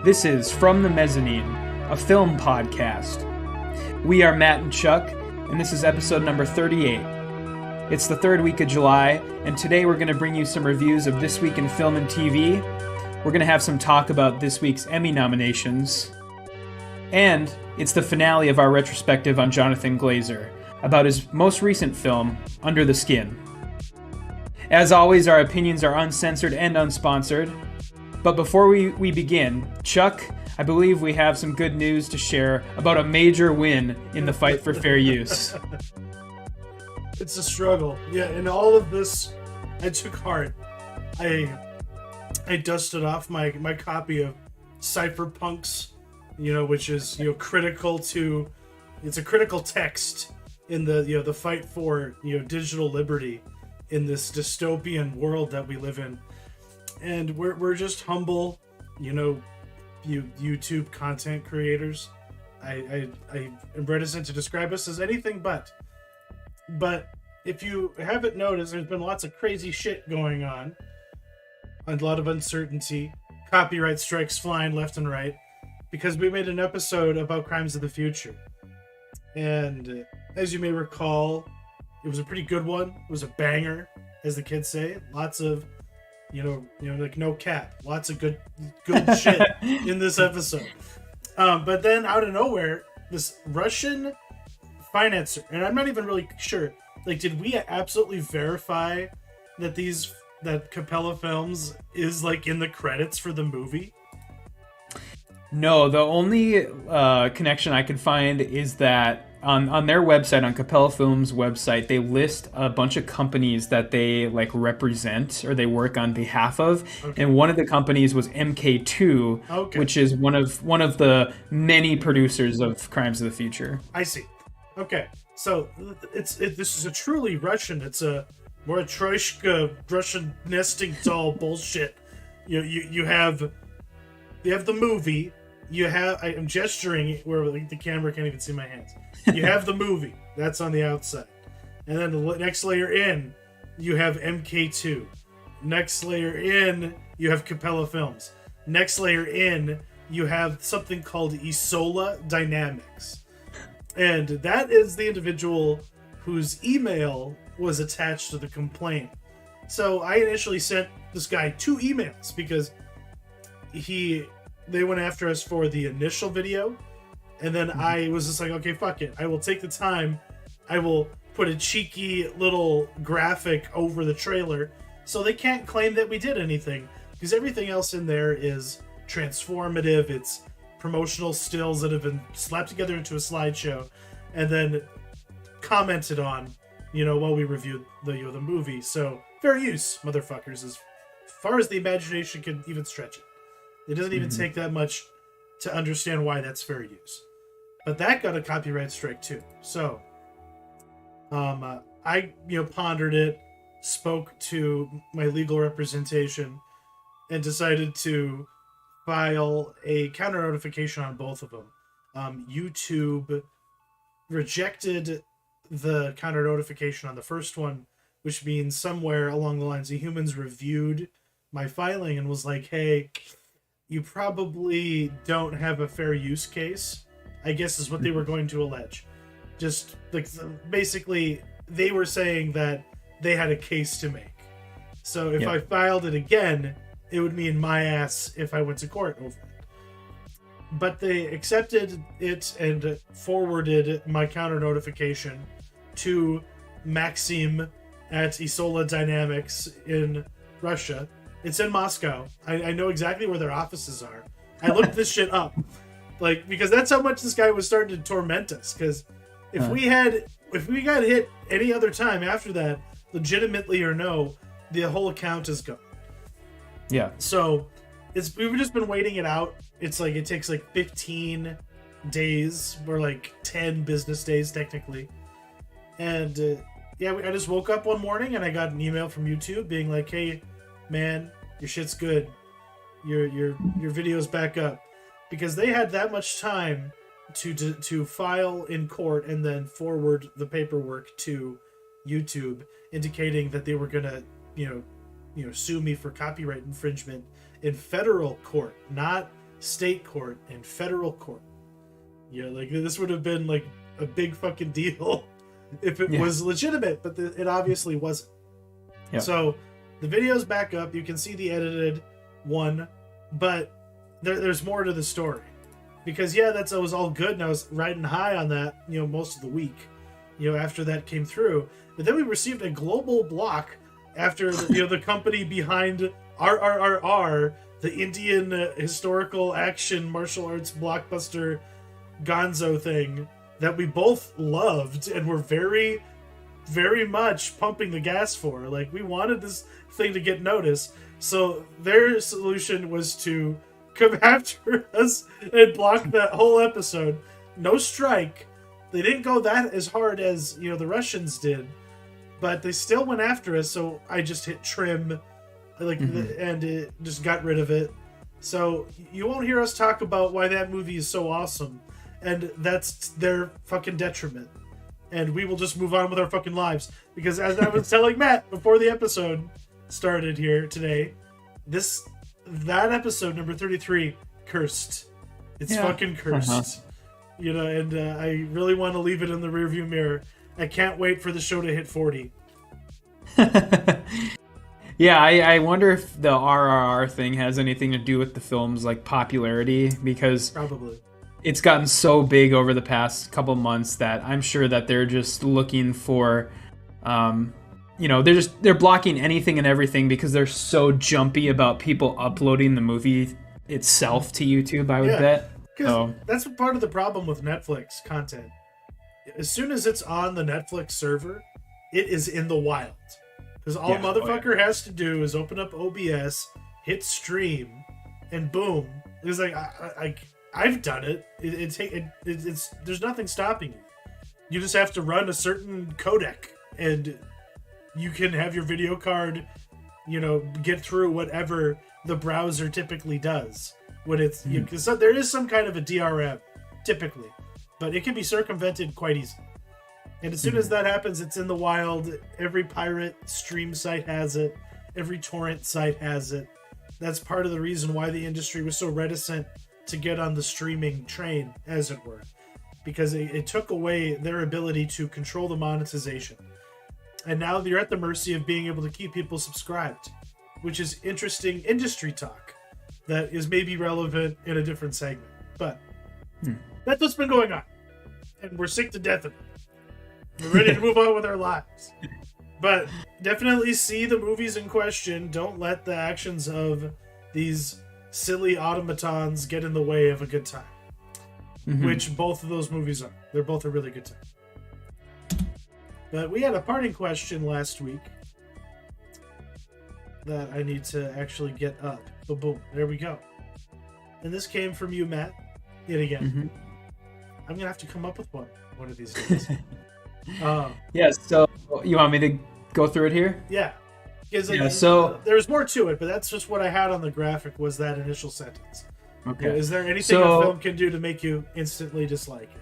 This is From the Mezzanine, a film podcast. We are Matt and Chuck, and this is episode number 38. It's the third week of July, and today we're going to bring you some reviews of This Week in Film and TV. We're going to have some talk about this week's Emmy nominations. And it's the finale of our retrospective on Jonathan Glazer, about his most recent film, Under the Skin. As always, our opinions are uncensored and unsponsored. But before we begin, Chuck, I believe we have some good news to share about a major win in the fight for fair use. It's a struggle. Yeah, and all of this, I took heart. I dusted off my copy of Cypherpunks, which is, critical to, it's a critical text in the, the fight for, digital liberty in this dystopian world that we live in. And we're just humble, YouTube content creators. I am reticent to describe us as anything but. But if you haven't noticed, there's been lots of crazy shit going on. A lot of uncertainty. Copyright strikes flying left and right. Because we made an episode about crimes of the future. And as you may recall, it was a pretty good one. It was a banger, as the kids say. Lots of like no cap. Lots of good shit in this episode. But then out of nowhere, this Russian financer, and I'm not even really sure, did we absolutely verify that Capella Films is in the credits for the movie? No, the only connection I could find is that on their website, on Capella Films' website, they list a bunch of companies that they represent or they work on behalf of, okay. And one of the companies was MK2, okay. Which is one of the many producers of Crimes of the Future. I see. Okay, so this is a truly Russian. It's a Matryoshka Russian nesting doll bullshit. You have the movie. I'm gesturing where the camera can't even see my hands. You have the movie. That's on the outside. And then the next layer in, you have MK2. Next layer in, you have Capella Films. Next layer in, you have something called Isola Dynamics. And that is the individual whose email was attached to the complaint. So I initially sent this guy 2 emails because they went after us for the initial video, and then I was just like, okay, fuck it. I will take the time. I will put a cheeky little graphic over the trailer so they can't claim that we did anything, because everything else in there is transformative. It's promotional stills that have been slapped together into a slideshow and then commented on, while we reviewed the movie. So fair use, motherfuckers, as far as the imagination can even stretch it. It doesn't even take that much to understand why that's fair use. But that got a copyright strike too. So I pondered it, spoke to my legal representation, and decided to file a counter notification on both of them. YouTube rejected the counter notification on the first one, which means somewhere along the lines the humans reviewed my filing and was like, hey, you probably don't have a fair use case, I guess is what they were going to allege. Just basically they were saying that they had a case to make. So if I filed it again, it would mean my ass if I went to court over it. But they accepted it and forwarded my counter notification to Maxim at Isola Dynamics in Russia. It's in Moscow. I know exactly where their offices are. I looked this shit up. Because that's how much this guy was starting to torment us. Because if we got hit any other time after that, legitimately or no, the whole account is gone. Yeah. So we've just been waiting it out. It's it takes 15 days, or 10 business days technically. And I just woke up one morning and I got an email from YouTube being like, hey, man, your shit's good. Your video's back up. Because they had that much time to file in court and then forward the paperwork to YouTube, indicating that they were gonna, sue me for copyright infringement in federal court, not state court, and federal court. Like this would have been like a big fucking deal if it was legitimate, but it obviously wasn't. Yeah. So the video's back up. You can see the edited one, but there's more to the story. Because that was all good, and I was riding high on that, most of the week, after that came through. But then we received a global block after the company behind RRRR, the Indian historical action martial arts blockbuster Gonzo thing that we both loved and were very, very much pumping the gas for. Like, we wanted this thing to get noticed. So their solution was to come after us and block that whole episode. No strike. They didn't go that as hard as, the Russians did, but they still went after us. So I just hit trim, and it just got rid of it. So you won't hear us talk about why that movie is so awesome, and that's their fucking detriment. And we will just move on with our fucking lives, because as I was telling Matt before the episode started here today, that episode number 33, cursed. It's fucking cursed. And I really want to leave it in the rearview mirror. I can't wait for the show to hit 40. Yeah, I wonder if the RRR thing has anything to do with the film's popularity, because probably it's gotten so big over the past couple months that I'm sure that they're just looking for, they're blocking anything and everything because they're so jumpy about people uploading the movie itself to YouTube, I would bet. So that's part of the problem with Netflix content. As soon as it's on the Netflix server, it is in the wild. Because all motherfucker has to do is open up OBS, hit stream, and boom. It's like, I've done it. It's there's nothing stopping you. You just have to run a certain codec, and you can have your video card, get through whatever the browser typically does. When it's because there is some kind of a DRM typically, but it can be circumvented quite easily. And as soon as that happens, it's in the wild. Every pirate stream site has it. Every torrent site has it. That's part of the reason why the industry was so reticent to get on the streaming train, as it were, because it took away their ability to control the monetization. And now you're at the mercy of being able to keep people subscribed, which is interesting industry talk that is maybe relevant in a different segment. But that's what's been going on. And we're sick to death of it. We're ready to move on with our lives. But definitely see the movies in question. Don't let the actions of these silly automatons get in the way of a good time. Which both of those movies are. They're both a really good time. But we had a parting question last week that I need to actually get up. But boom, there we go. And this came from you, Matt, yet again. I'm going to have to come up with one of these days. So you want me to go through it here? Yeah. So there's more to it, but that's just what I had on the graphic was that initial sentence. Okay. Is there anything a film can do to make you instantly dislike it?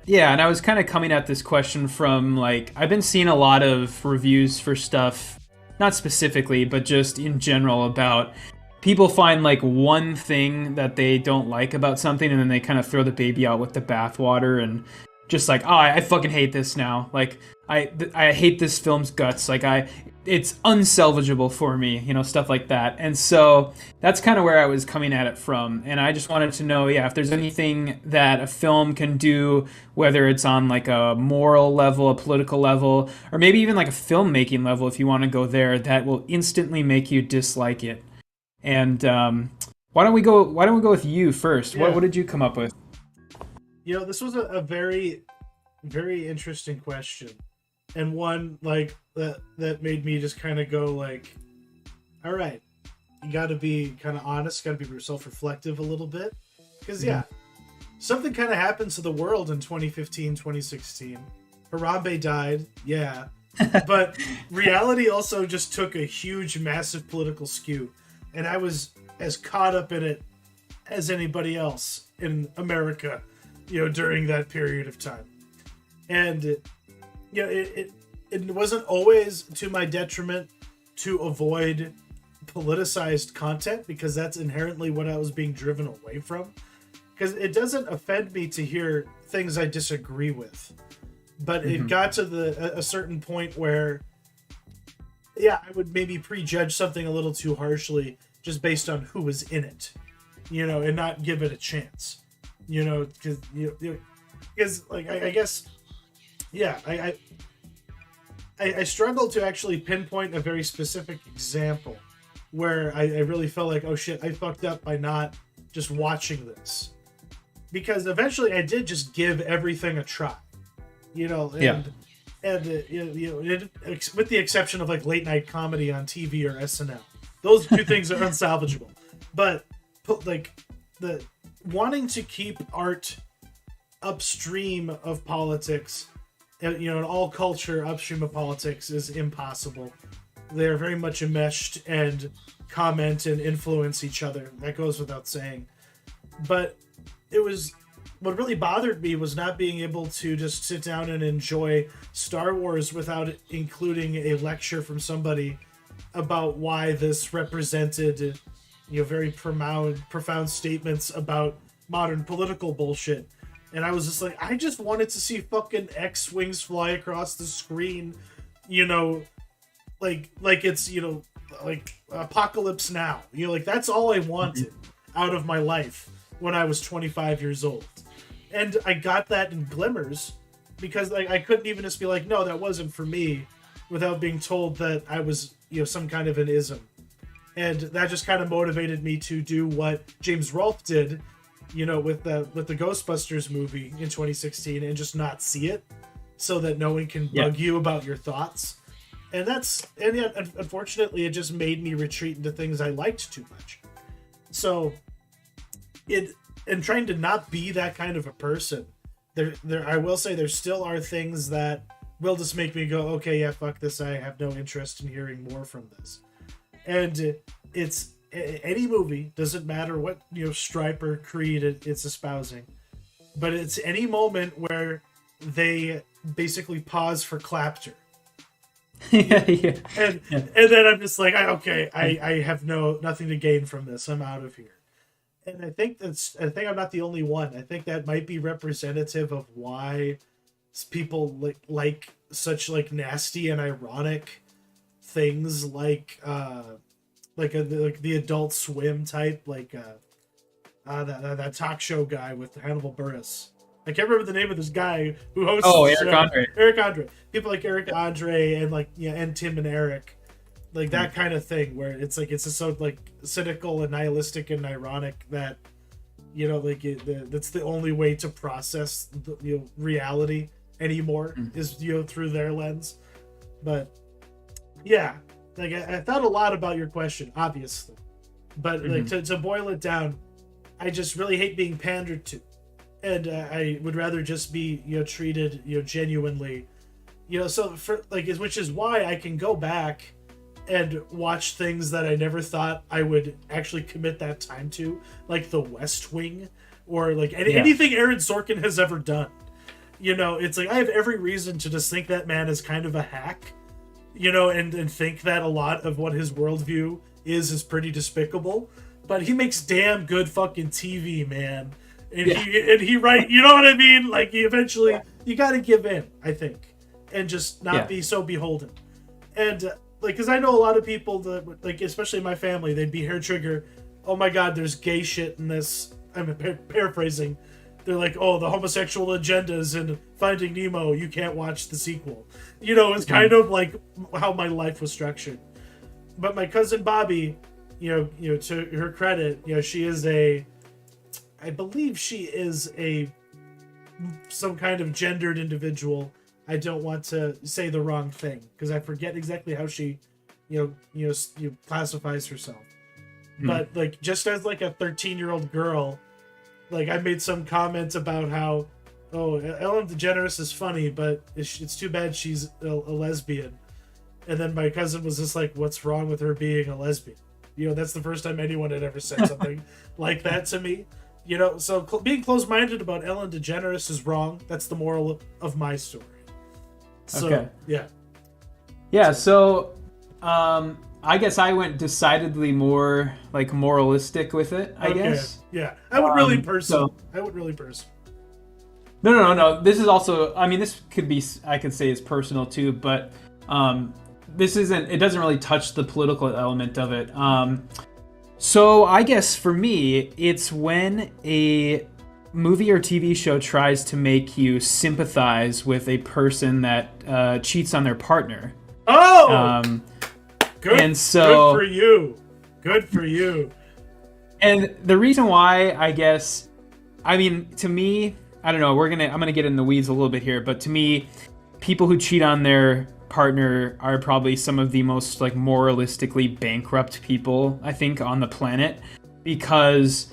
Yeah, and I was kind of coming at this question from, I've been seeing a lot of reviews for stuff, not specifically, but just in general, about people find, one thing that they don't like about something, and then they kind of throw the baby out with the bathwater, and just I fucking hate this now. I hate this film's guts. It's unsalvageable for me, stuff like that. And so that's kind of where I was coming at it from. And I just wanted to know, if there's anything that a film can do, whether it's on a moral level, a political level, or maybe even a filmmaking level, if you want to go there, that will instantly make you dislike it. And why don't we go with you first? Yeah. What did you come up with? This was a very, very interesting question. And one that made me just kind of go all right, you got to be kind of honest, got to be self-reflective a little bit. Because, something kind of happens to the world in 2015, 2016. Harambe died, but reality also just took a huge, massive political skew. And I was as caught up in it as anybody else in America, during that period of time. And it wasn't always to my detriment to avoid politicized content, because that's inherently what I was being driven away from. Because it doesn't offend me to hear things I disagree with, but it got to a certain point where, yeah, I would maybe prejudge something a little too harshly just based on who was in it, and not give it a chance, because like I guess, yeah, I struggle to actually pinpoint a very specific example where I really felt like, oh shit, I fucked up by not just watching this. Because eventually I did just give everything a try, and with the exception of like late night comedy on TV or SNL. Those two things are unsalvageable. But like the wanting to keep art upstream of politics, and all culture upstream of politics is impossible. They're very much enmeshed and comment and influence each other. That goes without saying. But what really bothered me was not being able to just sit down and enjoy Star Wars without including a lecture from somebody about why this represented, very profound statements about modern political bullshit. And I was just like, I just wanted to see fucking X-Wings fly across the screen, like it's, like Apocalypse Now. Like that's all I wanted out of my life when I was 25 years old. And I got that in glimmers because I couldn't even just be like, no, that wasn't for me, without being told that I was, some kind of an ism. And that just kind of motivated me to do what James Rolfe did, with the Ghostbusters movie in 2016, and just not see it so that no one can bug you about your thoughts. And yet, unfortunately, it just made me retreat into things I liked too much. So and trying to not be that kind of a person, there I will say there still are things that will just make me go, okay, yeah, fuck this, I have no interest in hearing more from this. And it's any movie, doesn't matter what stripe or creed it's espousing, but it's any moment where they basically pause for clapter. And then I'm just like, I have nothing to gain from this, I'm out of here. And I think I'm not the only one. I think that might be representative of why people like such nasty and ironic things like the Adult Swim type, that talk show guy with Hannibal Buress. I can't remember the name of this guy who hosts. Oh, Eric Andre. People like Eric Andre and Tim and Eric. Like that kind of thing where it's just so cynical and nihilistic and ironic that that's the only way to process reality anymore is through their lens. But yeah, I thought a lot about your question, obviously, but to boil it down, I just really hate being pandered to, and I would rather just be treated genuinely, so for which is why I can go back and watch things that I never thought I would actually commit that time to, like The West Wing, or anything Aaron Sorkin has ever done. It's I have every reason to just think that man is kind of a hack, and think that a lot of what his worldview is pretty despicable. But he makes damn good fucking TV, man. And he write, you know what I mean? He eventually, you got to give in, I think, and just not be so beholden. And because I know a lot of people that, especially my family, they'd be hair trigger. Oh my God, there's gay shit in this. I'm paraphrasing. They're like, oh, the homosexual agendas in Finding Nemo. You can't watch the sequel. It's kind of like how my life was structured. But my cousin Bobby, to her credit, she is I believe she is some kind of gendered individual. I don't want to say the wrong thing because I forget exactly how she, classifies herself. But just as a 13-year-old girl, I made some comments about how, oh, Ellen DeGeneres is funny, but it's too bad she's a lesbian. And then my cousin was just like, what's wrong with her being a lesbian? That's the first time anyone had ever said something like that to me. So being closed-minded about Ellen DeGeneres is wrong. That's the moral of my story. So, okay. Yeah. Yeah, so I I guess I went decidedly more like moralistic with it, I guess. Yeah. I would really So I would really person. no. This is also, I mean, this could be, I could say is personal too, but this isn't, it doesn't really touch the political element of it. So I guess for me, it's when a movie or TV show tries to make you sympathize with a person that cheats on their partner. Oh! Good, and so, good for you. Good for you. And the reason why, I guess, I mean, to me, I don't know, I'm gonna get in the weeds a little bit here, but to me, people who cheat on their partner are probably some of the most like moralistically bankrupt people, I think, on the planet, because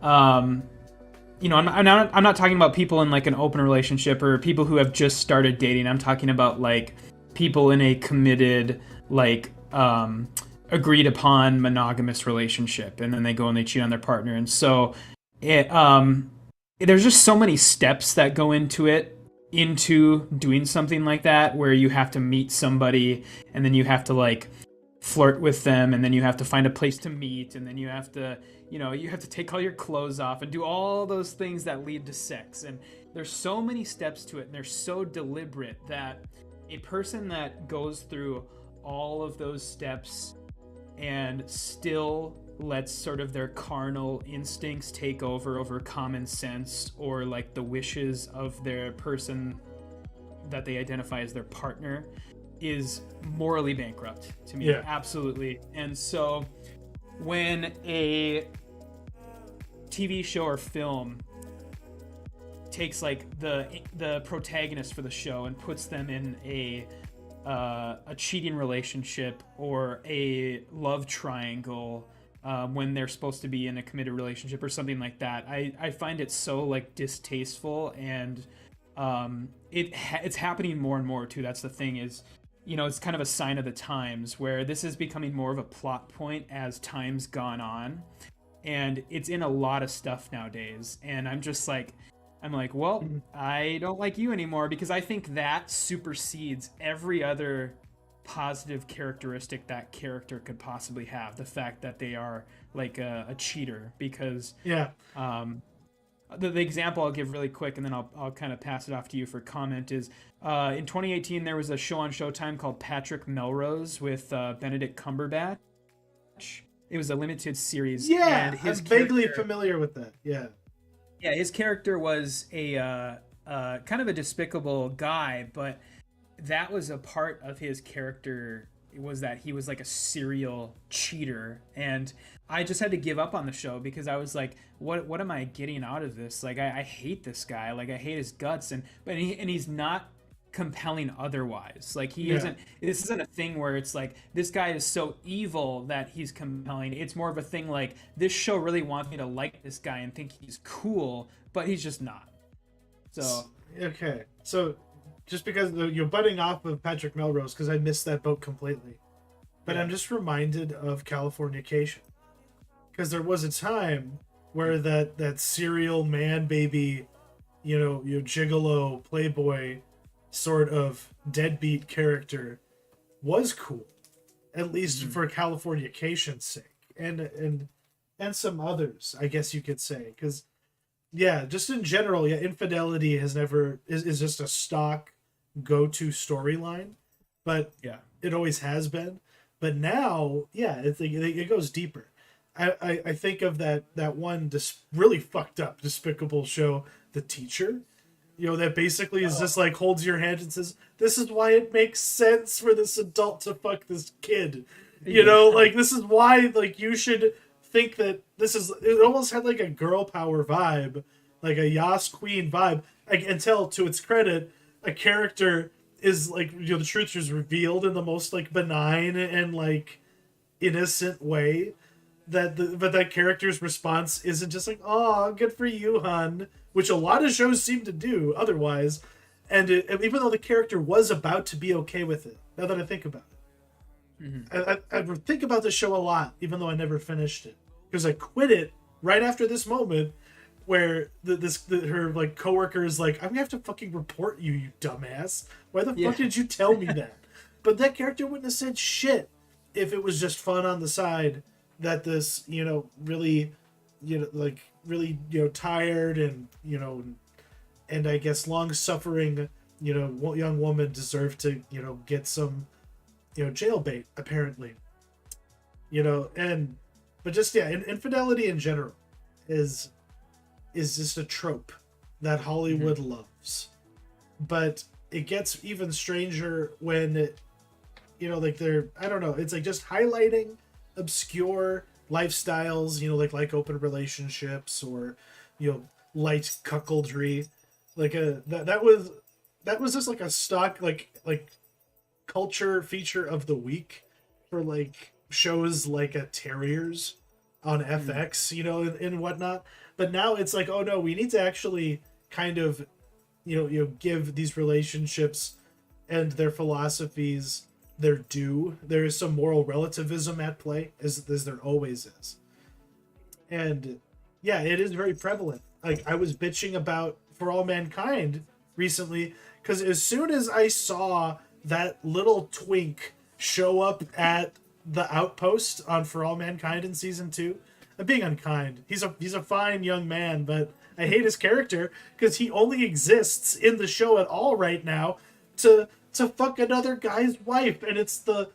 you know, I'm not talking about people in like an open relationship or people who have just started dating. I'm talking about like people in a committed, like agreed upon monogamous relationship, and then they go and they cheat on their partner. And so there's just so many steps that go into doing something like that, where you have to meet somebody, and then you have to like flirt with them, and then you have to find a place to meet, and then you have to, you know, you have to take all your clothes off and do all those things that lead to sex. And there's so many steps to it, and they're so deliberate that a person that goes through all of those steps and still lets sort of their carnal instincts take over common sense, or like the wishes of their person that they identify as their partner, is morally bankrupt to me. Yeah. Absolutely. And so when a TV show or film takes like the protagonist for the show and puts them in a cheating relationship or a love triangle, when they're supposed to be in a committed relationship or something like that, I find it so like distasteful. And it's happening more and more too. That's the thing, is, you know, it's kind of a sign of the times, where this is becoming more of a plot point as time's gone on, and it's in a lot of stuff nowadays. And I'm like, well, I don't like you anymore, because I think that supersedes every other positive characteristic that character could possibly have. The fact that they are like a cheater, because the example I'll give really quick, and then I'll kind of pass it off to you for comment, is in 2018 there was a show on Showtime called Patrick Melrose with Benedict Cumberbatch. It was a limited series. Yeah, I'm vaguely familiar with that. Yeah, his character was a kind of a despicable guy, but that was a part of his character, was that he was like a serial cheater. And I just had to give up on the show, because I was like, what am I getting out of this? Like, I hate this guy. Like, I hate his guts. But he's not compelling otherwise. Like, he isn't, this isn't a thing where it's like, this guy is so evil that he's compelling. It's more of a thing like, this show really wants me to like this guy and think he's cool, but he's just not. So okay, so just because you're butting off of Patrick Melrose, because I missed that boat completely, but I'm just reminded of Californication, because there was a time where that serial man baby, you know, gigolo playboy sort of deadbeat character was cool, at least for Californication's sake, and some others, I guess you could say, because just in general, infidelity is just a stock go-to storyline, but it always has been. But now, it goes deeper. I think of that one really fucked up, despicable show, The Teacher. You know, that basically is just like holds your hand and says, "This is why it makes sense for this adult to fuck this kid." You know, like, this is why, like, you should think that this is. It almost had like a girl power vibe, like a Yas Queen vibe. Like, until, to its credit, a character is like, you know, the truth is revealed in the most like benign and like innocent way. But that character's response isn't just like, "Oh, good for you, hun," which a lot of shows seem to do otherwise. And even though the character was about to be okay with it, now that I think about it, I think about this show a lot, even though I never finished it, because I quit it right after this moment where her like coworker is like, "I'm gonna have to fucking report you, you dumbass. Why the fuck did you tell me that?" But that character wouldn't have said shit if it was just fun on the side, that this, really, really, tired and, and I guess long suffering, young woman deserved to, get some, jail bait, apparently. But just, yeah, infidelity in general is just a trope that Hollywood loves. But it gets even stranger when they're, I don't know, it's like just highlighting obscure lifestyles, like open relationships or, light cuckoldry. That was just like a stock, like culture feature of the week for like shows like a Terriers on FX, and whatnot. But now it's like, oh no, we need to actually kind of, give these relationships and their philosophies their due. There is some moral relativism at play, as there always is. And yeah, it is very prevalent. Like, I was bitching about For All Mankind recently, because as soon as I saw that little twink show up at the outpost on For All Mankind in season 2, I'm being unkind. He's a fine young man, but I hate his character because he only exists in the show at all right now to fuck another guy's wife, and it's the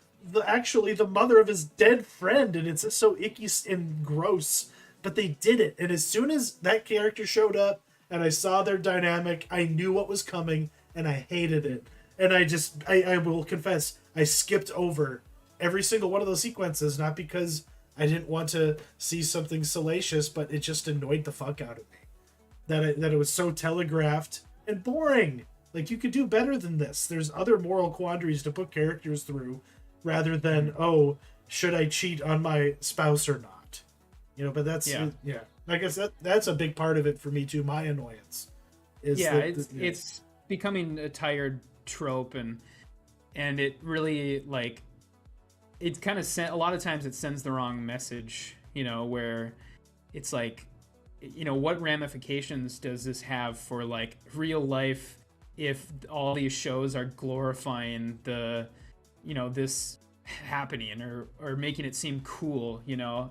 actually the mother of his dead friend, and it's just so icky and gross. But they did it, and as soon as that character showed up and I saw their dynamic, I knew what was coming, and I hated it. And I will confess, I skipped over every single one of those sequences, not because I didn't want to see something salacious, but it just annoyed the fuck out of me. That it was so telegraphed and boring. Like, you could do better than this. There's other moral quandaries to put characters through, rather than, oh, should I cheat on my spouse or not? But that's, yeah. I guess that's a big part of it for me too. My annoyance is it's becoming a tired trope, and it really, like, it's kind of a lot of times it sends the wrong message, where it's like, what ramifications does this have for like real life if all these shows are glorifying the, this happening or making it seem cool,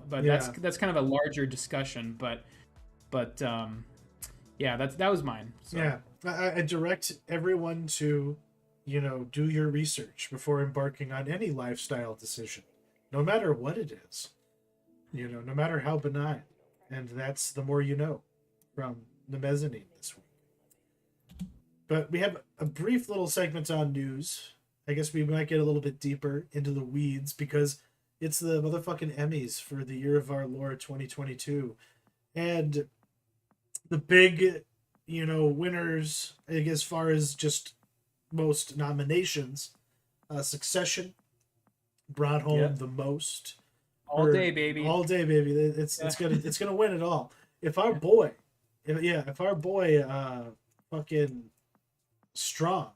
but that's kind of a larger discussion, but that was mine. So. Yeah, I direct everyone to, do your research before embarking on any lifestyle decision, no matter what it is, no matter how benign. And that's the more you know, from the Mezzanine this week. But we have a brief little segment on news. I guess we might get a little bit deeper into the weeds because it's the motherfucking Emmys for the year of our Lord 2022. And the big, winners, I guess, as far as just most nominations, Succession brought home the most. All day, baby. It's gonna win it all. If our boy, fucking Strong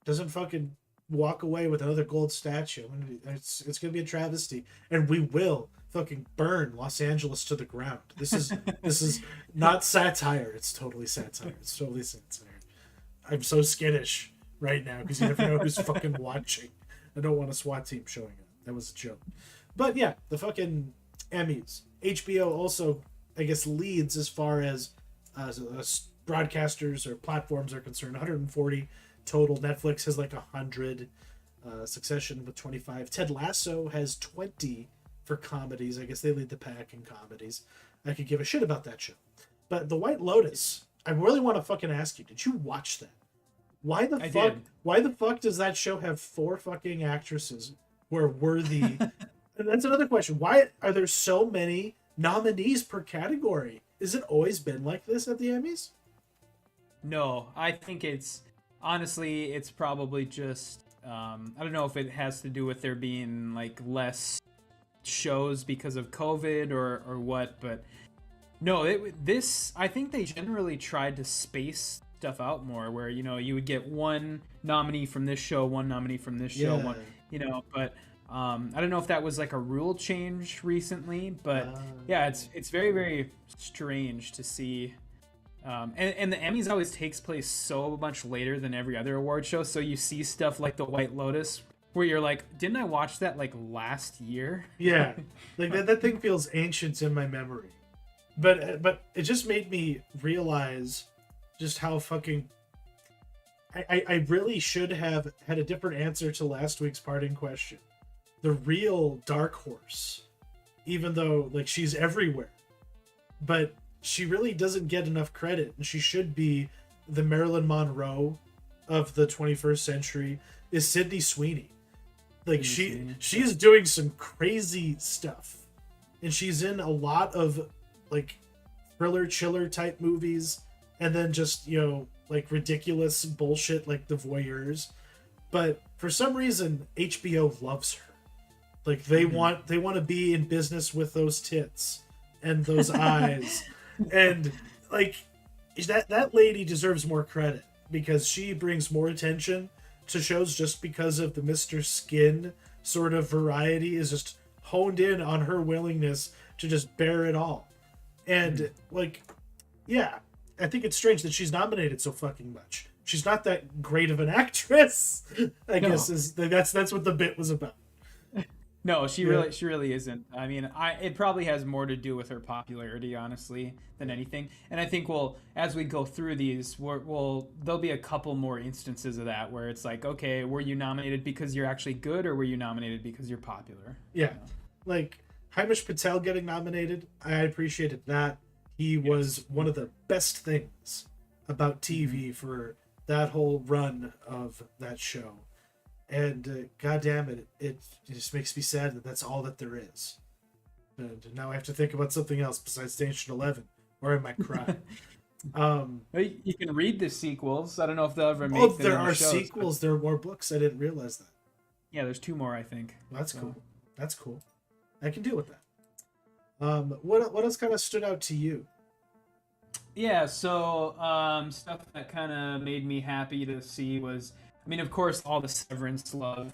doesn't fucking walk away with another gold statue, it's gonna be a travesty, and we will fucking burn Los Angeles to the ground. This is not satire. It's totally satire. I'm so skittish right now because you never know who's fucking watching. I don't want a SWAT team showing up. That was a joke. But yeah, the fucking Emmys. HBO also, I guess, leads as far as broadcasters or platforms are concerned. 140 total. Netflix has like 100. Succession with 25. Ted Lasso has 20 for comedies. I guess they lead the pack in comedies. I could give a shit about that show. But The White Lotus, I really want to fucking ask you, did you watch that? Why the fuck does that show have 4 fucking actresses who are worthy? And that's another question. Why are there so many nominees per category? Has it always been like this at the Emmys? No, I think it's probably just, I don't know if it has to do with there being like less shows because of COVID or what, but no, I think they generally tried to space stuff out more where, you would get one nominee from this show, one nominee from this show, one, but I don't know if that was like a rule change recently, but yeah, it's very, very strange to see. And the Emmys always takes place so much later than every other award show, so you see stuff like The White Lotus where you're like, didn't I watch that like last year? Yeah, like that thing feels ancient in my memory. But it just made me realize just how fucking I really should have had a different answer to last week's parting question. The real dark horse, even though like she's everywhere, but she really doesn't get enough credit, and she should be the Marilyn Monroe of the 21st century, is Sydney Sweeney. Like she's doing some crazy stuff, and she's in a lot of like thriller chiller type movies, and then just, you know, like ridiculous bullshit like The Voyeurs. But for some reason HBO loves her. Like they want to be in business with those tits and those eyes. And like that lady deserves more credit, because she brings more attention to shows just because of the Mr. Skin sort of variety is just honed in on her willingness to just bear it all. And like, yeah, I think it's strange that she's nominated so fucking much. She's not that great of an actress, I guess that's what the bit was about. No, she really isn't. I mean, it probably has more to do with her popularity, honestly, than anything. And I think as we go through these, there'll be a couple more instances of that where it's like, okay, were you nominated because you're actually good, or were you nominated because you're popular? Yeah, like Hamish Patel getting nominated, I appreciated that. He was one of the best things about TV for that whole run of that show. And goddamn it, it just makes me sad that that's all that there is. And now I have to think about something else besides Station 11, or I might cry. You can read the sequels. I don't know if they'll ever make. Oh, there are sequels. There are more books. I didn't realize that. Yeah, there's 2 more, I think. Well, that's cool. That's cool. I can deal with that. What else kind of stood out to you? Yeah, so stuff that kind of made me happy to see was, I mean, of course, all the Severance love.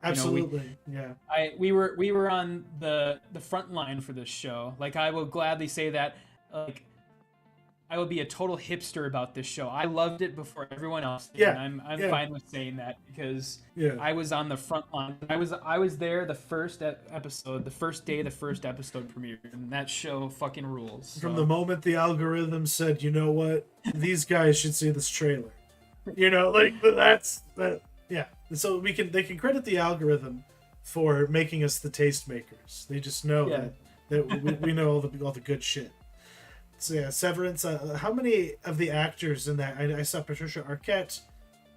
Absolutely, yeah. We were on the front line for this show. Like, I will gladly say that. Like, I will be a total hipster about this show. I loved it before everyone else did. Yeah, And I'm fine with saying that, because yeah. I was on the front line. I was there the first episode, the first day the first episode premiered, and that show fucking rules. So. From the moment the algorithm said, you know what, these guys should see this trailer. You know, like that's that. Yeah. So they can credit the algorithm for making us the tastemakers. They just know that we know all the good shit. So yeah, Severance. How many of the actors in that? I saw Patricia Arquette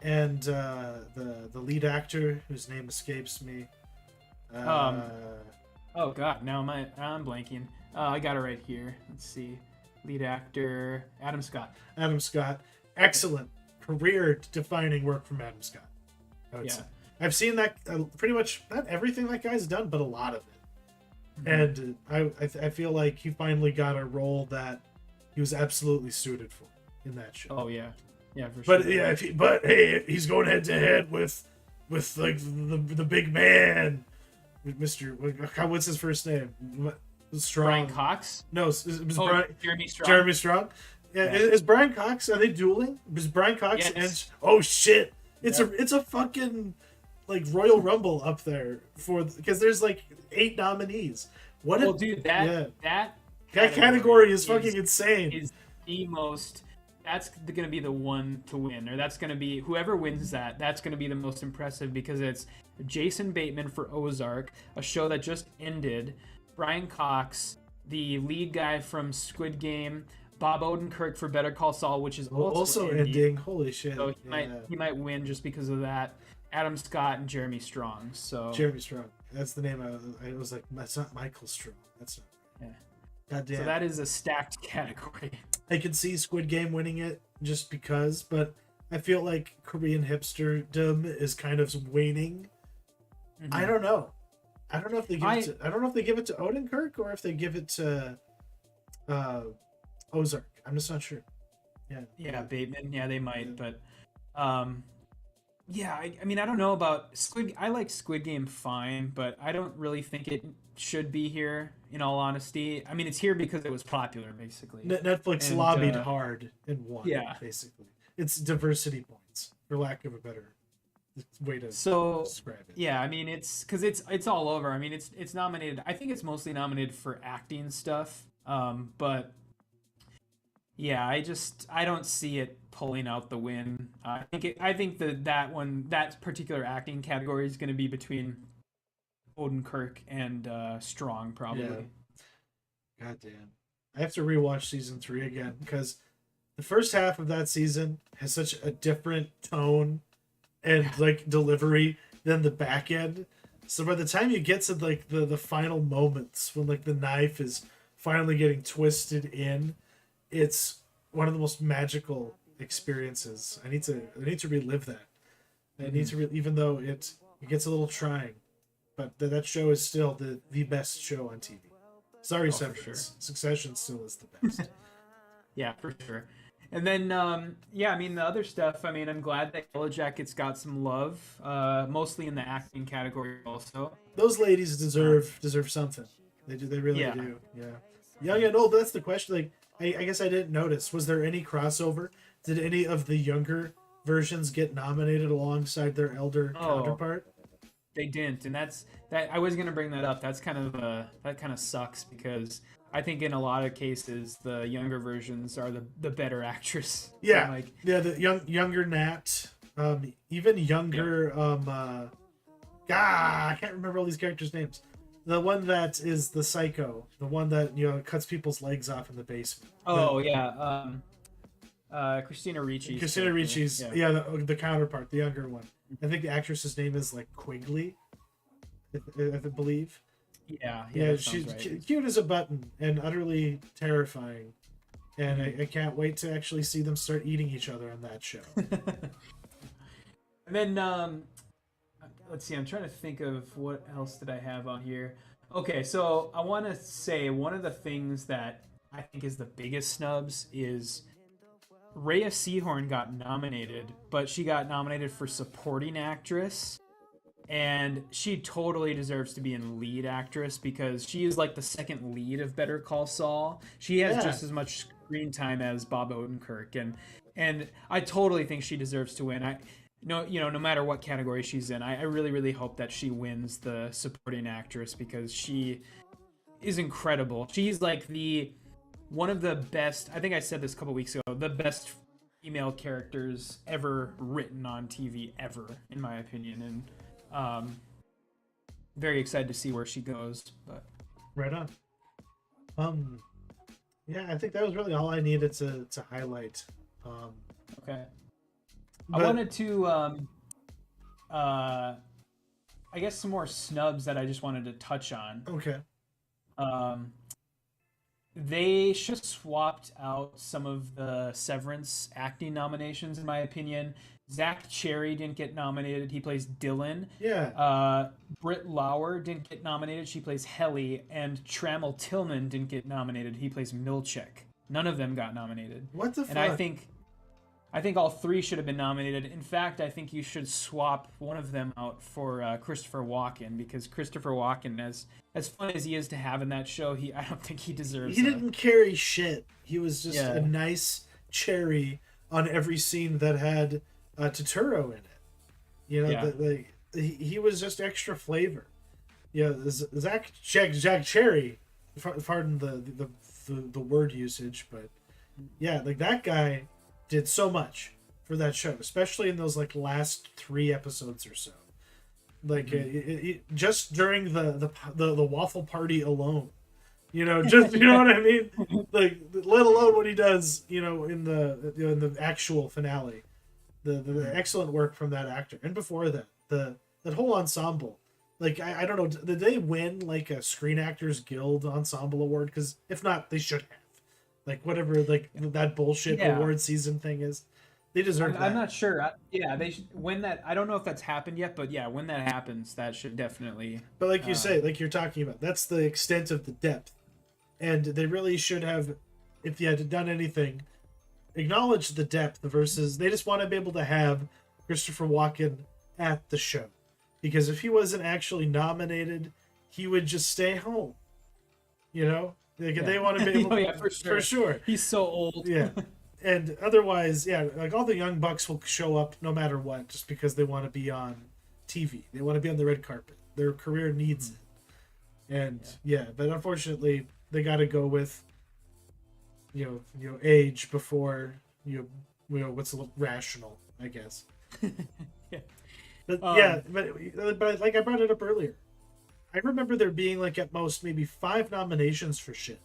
and the lead actor whose name escapes me. Oh god, now I'm blanking. I got it right here. Let's see. Lead actor Adam Scott. Adam Scott, excellent career-defining work from Adam Scott. I would say. I've seen that pretty much not everything that guy's done, but a lot of it. And I feel like he finally got a role that he was absolutely suited for in that show. Oh yeah, for but sure. Yeah, but hey, he's going head to head with like the big man, Mr. What's his first name? Strong. Brian Cox? No, it was Jeremy Strong. Jeremy Strong. Yeah, is Brian Cox? Are they dueling? Is Brian Cox and oh shit! It's a fucking like Royal Rumble up there because there's like 8 nominees. Dude, that category is fucking insane. Is the most. That's going to be the one to win, or that's going to be whoever wins that. That's going to be the most impressive, because it's Jason Bateman for Ozark, a show that just ended. Brian Cox, the lead guy from Squid Game. Bob Odenkirk for Better Call Saul, which is also ending. Holy shit! So he might win just because of that. Adam Scott and Jeremy Strong. So Jeremy Strong, that's the name. I was like, that's not Michael Strong. That's not. Yeah. Goddamn. So that is a stacked category. I could see Squid Game winning it just because, but I feel like Korean hipsterdom is kind of waning. I don't know. I don't know if they give it to Odenkirk or if they give it to Ozark. I'm just not sure. Yeah, Bateman. Yeah, they might, but yeah, I mean, I don't know about Squid. I like Squid Game fine, but I don't really think it should be here, in all honesty. I mean, it's here because it was popular, basically. Netflix lobbied hard and won, yeah. basically. It's diversity points, for lack of a better way to So describe it. yeah, I mean it's because it's all over. I mean it's nominated. I think it's mostly nominated for acting stuff. But yeah, I don't see it pulling out the win. I think that particular acting category is going to be between Odenkirk and Strong Yeah. probably. God damn. I have to rewatch season 3 again because the first half of that season has such a different tone and Yeah. like delivery than the back end. So by the time you get to like the final moments when like the knife is finally getting twisted in, it's one of the most magical experiences. I need to relive that. I need to even though it gets a little trying, but that show is still the best show on TV. Sorry, Oh, for Severance. sure. Succession still is the best. Yeah, for sure. And then, yeah, I mean, the other stuff, I mean, I'm glad that Yellow Jackets got some love, mostly in the acting category also. Those ladies deserve something. They do. They really Yeah. do. Yeah. Young and old. That's the question. Like, I guess I didn't notice. Was there any crossover? Did any of the younger versions get nominated alongside their elder Oh, counterpart? they didn't, and that I was gonna bring that up. That's kind of that kind of sucks because I think in a lot of cases the younger versions are the better actress. Yeah. Like Yeah. The younger Nat. Even younger. I can't remember all these characters' names. The one that is the psycho, the one that cuts people's legs off in the basement. oh yeah, Christina Ricci's Christina character. Ricci's, Yeah. yeah, the counterpart, the younger one. I think the actress's name is like Quigley, if I believe. Yeah, Yeah, that she's sounds right. cute as a button and utterly terrifying. And I can't wait to actually see them start eating each other on that show. And then let's see, I'm trying to think of what else did I have on here. Okay, so I want to say one of the things that I think is the biggest snubs is Rhea Seehorn got nominated, but she got nominated for supporting actress, and she totally deserves to be in lead actress because she is like the second lead of Better Call Saul. She has Yeah. just as much screen time as Bob Odenkirk, and I totally think she deserves to win. No matter what category she's in, I really, really hope that she wins the supporting actress because she is incredible. She's like one of the best. I think I said this a couple weeks ago. The best female characters ever written on TV ever, in my opinion, and very excited to see where she goes. But Right on. Yeah, I think that was really all I needed to highlight. okay. I But- wanted to, I guess, some more snubs that I just wanted to touch on. Okay. They should have swapped out some of the Severance acting nominations, in my opinion. Zach Cherry didn't get nominated. He plays Dylan. Yeah. Britt Lauer didn't get nominated. She plays Helly. And Trammell Tillman didn't get nominated. He plays Milchek. None of them got nominated. What the fuck? And I think all three should have been nominated. In fact, I think you should swap one of them out for Christopher Walken because Christopher Walken, as fun as he is to have in that show, I don't think he deserves. He didn't carry shit. He was just Yeah. a nice cherry on every scene that had Turturro in it. Yeah. He was just extra flavor. Yeah, Zach Cherry. Pardon the word usage, but yeah, like that guy did so much for that show, especially in those like last 3 episodes or so. Like just during the waffle party alone, just you know what I mean. Like let alone what he does, in the actual finale, the excellent work from that actor, and before that that whole ensemble. Like I don't know, did they win like a Screen Actors Guild Ensemble Award? Because if not, they should have. Like whatever, like that bullshit award season thing is, they deserve that. I'm not sure. They should, when that. I don't know if that's happened yet, but yeah, when that happens, that should definitely. But like you say, like you're talking about, that's the extent of the depth, and they really should have, if you had done anything, acknowledge the depth versus they just want to be able to have Christopher Walken at the show, because if he wasn't actually nominated, he would just stay home. Like, they want to be able Oh, yeah, for sure. for sure. He's so old. Yeah. And otherwise, yeah, like all the young bucks will show up no matter what, just because they want to be on TV. They want to be on the red carpet. Their career needs it. And but unfortunately, they got to go with age before what's rational, I guess. Yeah. But but like I brought it up earlier, I remember there being like at most maybe 5 nominations for shit.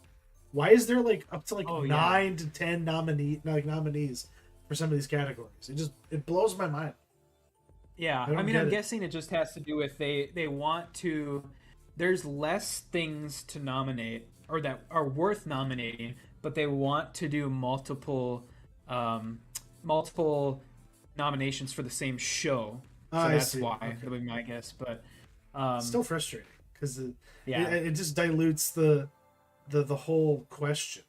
Why is there like up to like 9 to 10 nominees for some of these categories? It blows my mind. Yeah, I mean, I'm guessing it just has to do with they want to. There's less things to nominate or that are worth nominating, but they want to do multiple nominations for the same show. So that's why that would be my guess. But still frustrating because it just dilutes the whole question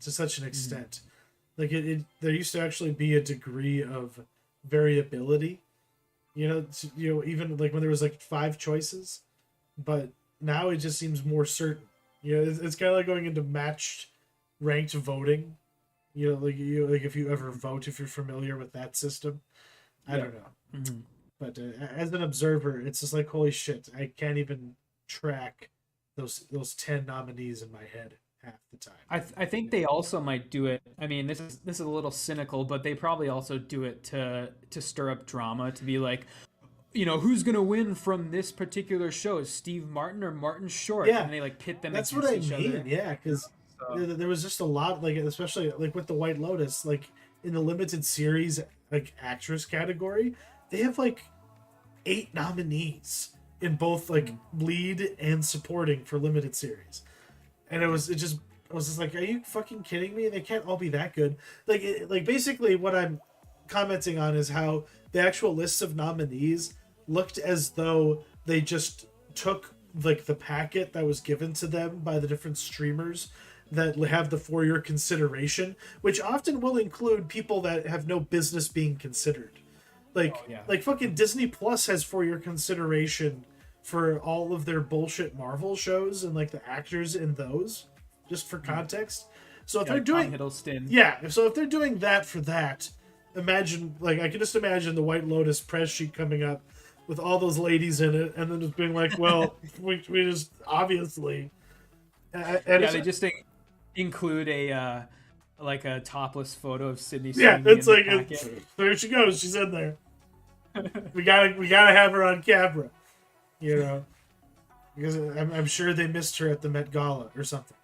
to such an extent. Like there used to actually be a degree of variability. Even like when there was like 5 choices, but now it just seems more certain. It's kind of like going into matched ranked voting. Like if you ever vote, if you're familiar with that system, I don't know. But as an observer, it's just like, holy shit, I can't even track those 10 nominees in my head half the time. I think they also might do it. I mean, this is a little cynical, but they probably also do it to stir up drama, to be like, who's gonna win from this particular show? Is Steve Martin or Martin Short? Yeah, and they like pit them. That's against what I each mean. other. Yeah, because there was just a lot, like especially like with the White Lotus, like in the limited series like actress category, they have like 8 nominees in both like lead and supporting for limited series, and I was just like, are you fucking kidding me? They can't all be that good. Like basically what I'm commenting on is how the actual lists of nominees looked as though they just took like the packet that was given to them by the different streamers that have the for your consideration, which often will include people that have no business being considered. Like fucking Disney Plus has for your consideration for all of their bullshit Marvel shows and like the actors in those, just for context. So if they're doing Tom Hiddleston. so if they're doing that for that, imagine, like, I can just imagine the White Lotus press sheet coming up with all those ladies in it, and then just being like, well, we just obviously they just include a like a topless photo of Sydney. It's like there she goes, she's in there. we gotta have her on camera, because I'm sure they missed her at the Met Gala or something.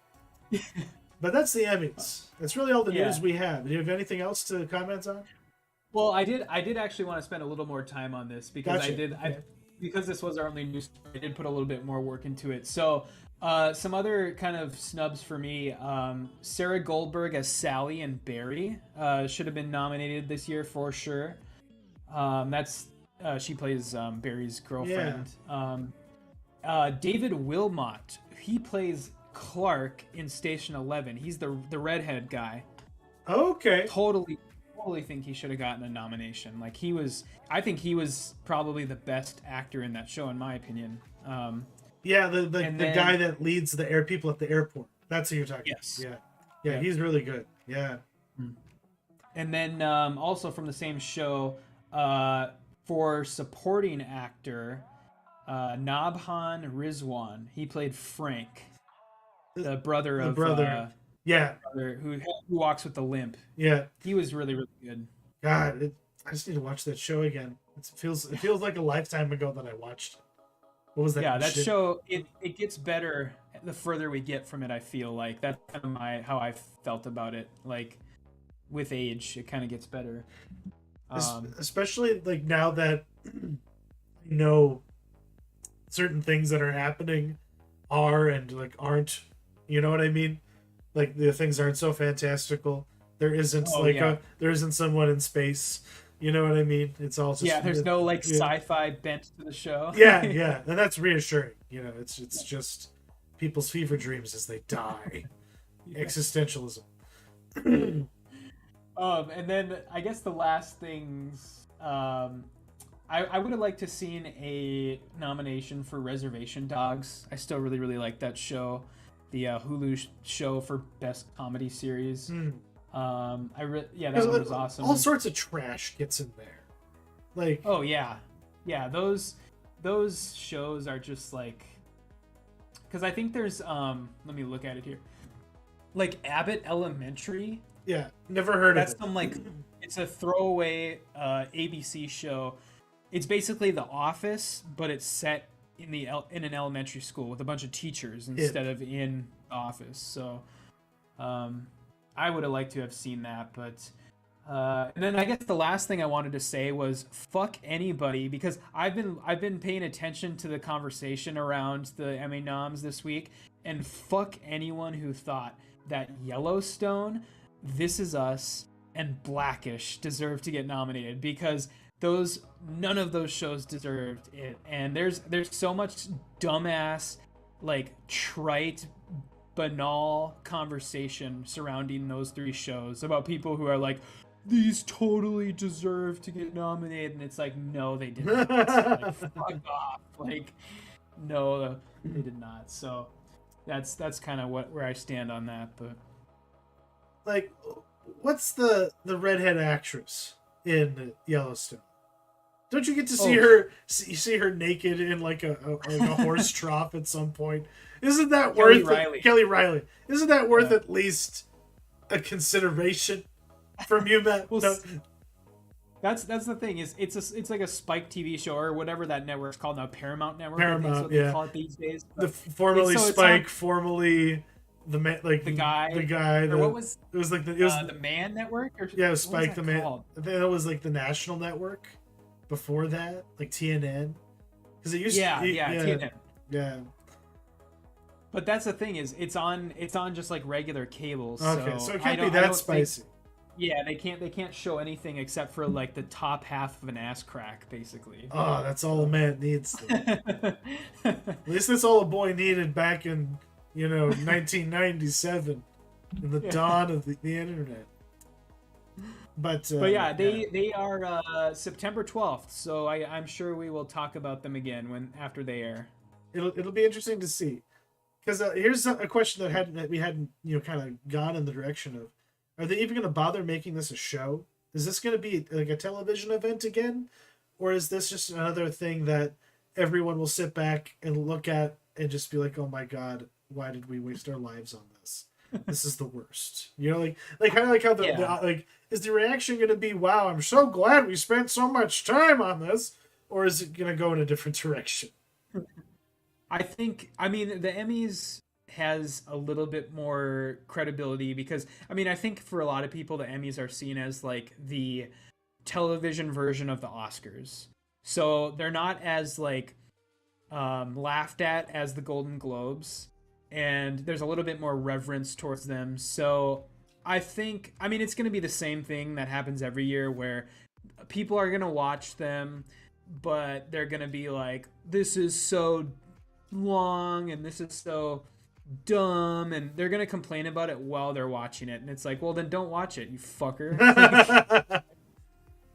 But that's the Emmys. That's really all the news we have. Do you have anything else to comment on? Well, I did actually want to spend a little more time on this because because this was our only news story, I did put a little bit more work into it. So some other kind of snubs for me. Sarah Goldberg as Sally and Barry should have been nominated this year for sure. She plays Barry's girlfriend. David Wilmot, he plays Clark in Station 11. He's the redhead guy. Okay. Totally think he should have gotten a nomination. Like I think he was probably the best actor in that show, in my opinion. The guy that leads the people at the airport. That's who you're talking about. Yeah, he's really good. Yeah. And then also from the same show, for supporting actor, Nabhan Rizwan. He played Frank, the brother of who walks with the limp. Yeah, he was really, really good. God, I just need to watch that show again. It feels like a lifetime ago that I watched it. What was that? Yeah, that show it gets better the further we get from it. I feel like that's kind of how I felt about it. Like with age, it kind of gets better. Especially like now that certain things that are happening are and like aren't. You know what I mean? Like the things aren't so fantastical. There isn't there isn't someone in space. You know what I mean? It's all just there's no like sci-fi bent to the show. and that's reassuring. It's just people's fever dreams as they die. Existentialism. And then I guess the last things, I would have liked to seen a nomination for Reservation Dogs. I still really, really like that show. The Hulu show for Best Comedy Series. Yeah, that one was awesome. All sorts of trash gets in there. Like, oh yeah, those shows are just like, because I think there's let me look at it here, like Abbott Elementary. Yeah, never heard of it. That's some like, it's a throwaway ABC show. It's basically The Office, but it's set in an elementary school with a bunch of teachers instead of in the office. So I would have liked to have seen that, but and then I guess the last thing I wanted to say was fuck anybody, because I've been paying attention to the conversation around the Emmy noms this week, and fuck anyone who thought that Yellowstone, This Is Us, and Blackish deserve to get nominated, because none of those shows deserved it. And there's so much dumbass, like trite, banal conversation surrounding those three shows about people who are like, these totally deserve to get nominated, and it's like, no, they didn't. Like, fuck off. Like, no, they did not. So that's kind of where I stand on that. But like, what's the redhead actress in Yellowstone? Don't you get to see her? You see her naked in like a horse trough at some point. Isn't that worth it? Kelly Riley. Isn't that worth at least a consideration from you, Matt? Well, no. That's the thing, is it's like a Spike TV show or whatever that network's called now, Paramount Network. Paramount, they call it these days. Formerly Spike, formerly the man, like the guy. Or what was it? Was like the Man Network? Or, yeah, it was Spike the Man. I think that was like the National Network. Before that, like TNN, because it used to TNN. Yeah. But that's the thing, is it's on just like regular cable. Okay, so it can't be that spicy. Yeah, they can't show anything except for like the top half of an ass crack, basically. Oh, that's all a man needs. At least that's all a boy needed back in 1997, in the dawn of the internet. But yeah, they are September 12th, so I'm sure we will talk about them again after they air. It'll be interesting to see, because here's a question that we hadn't kind of gone in the direction of: are they even going to bother making this a show? Is this going to be like a television event again, or is this just another thing that everyone will sit back and look at and just be like, oh my god, why did we waste our lives on this? This is the worst. Like kind of like how the is the reaction going to be, wow, I'm so glad we spent so much time on this, or is it going to go in a different direction? I mean, the Emmys has a little bit more credibility, because I mean, I think for a lot of people the Emmys are seen as like the television version of the Oscars. So they're not as like laughed at as the Golden Globes, and there's a little bit more reverence towards them. So I mean, it's going to be the same thing that happens every year, where people are going to watch them, but they're going to be like, this is so long and this is so dumb, and they're going to complain about it while they're watching it. And it's like, well, then don't watch it, you fucker.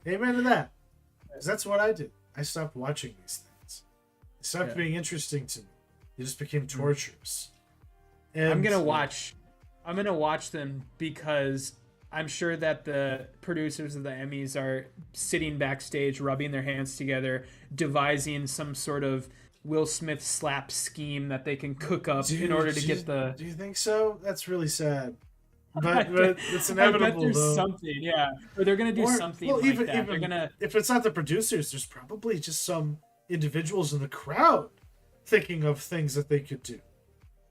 Amen to that. Because that's what I did. I stopped watching these things. It stopped being interesting to me. It just became torturous. And I'm gonna watch them, because I'm sure that the producers of the Emmys are sitting backstage, rubbing their hands together, devising some sort of Will Smith slap scheme that they can cook up in order to get the... Do you think so? That's really sad. But it's inevitable, I bet there's though. something, yeah. Or they're going to do something like that. Even they're gonna... If it's not the producers, there's probably just some individuals in the crowd thinking of things that they could do.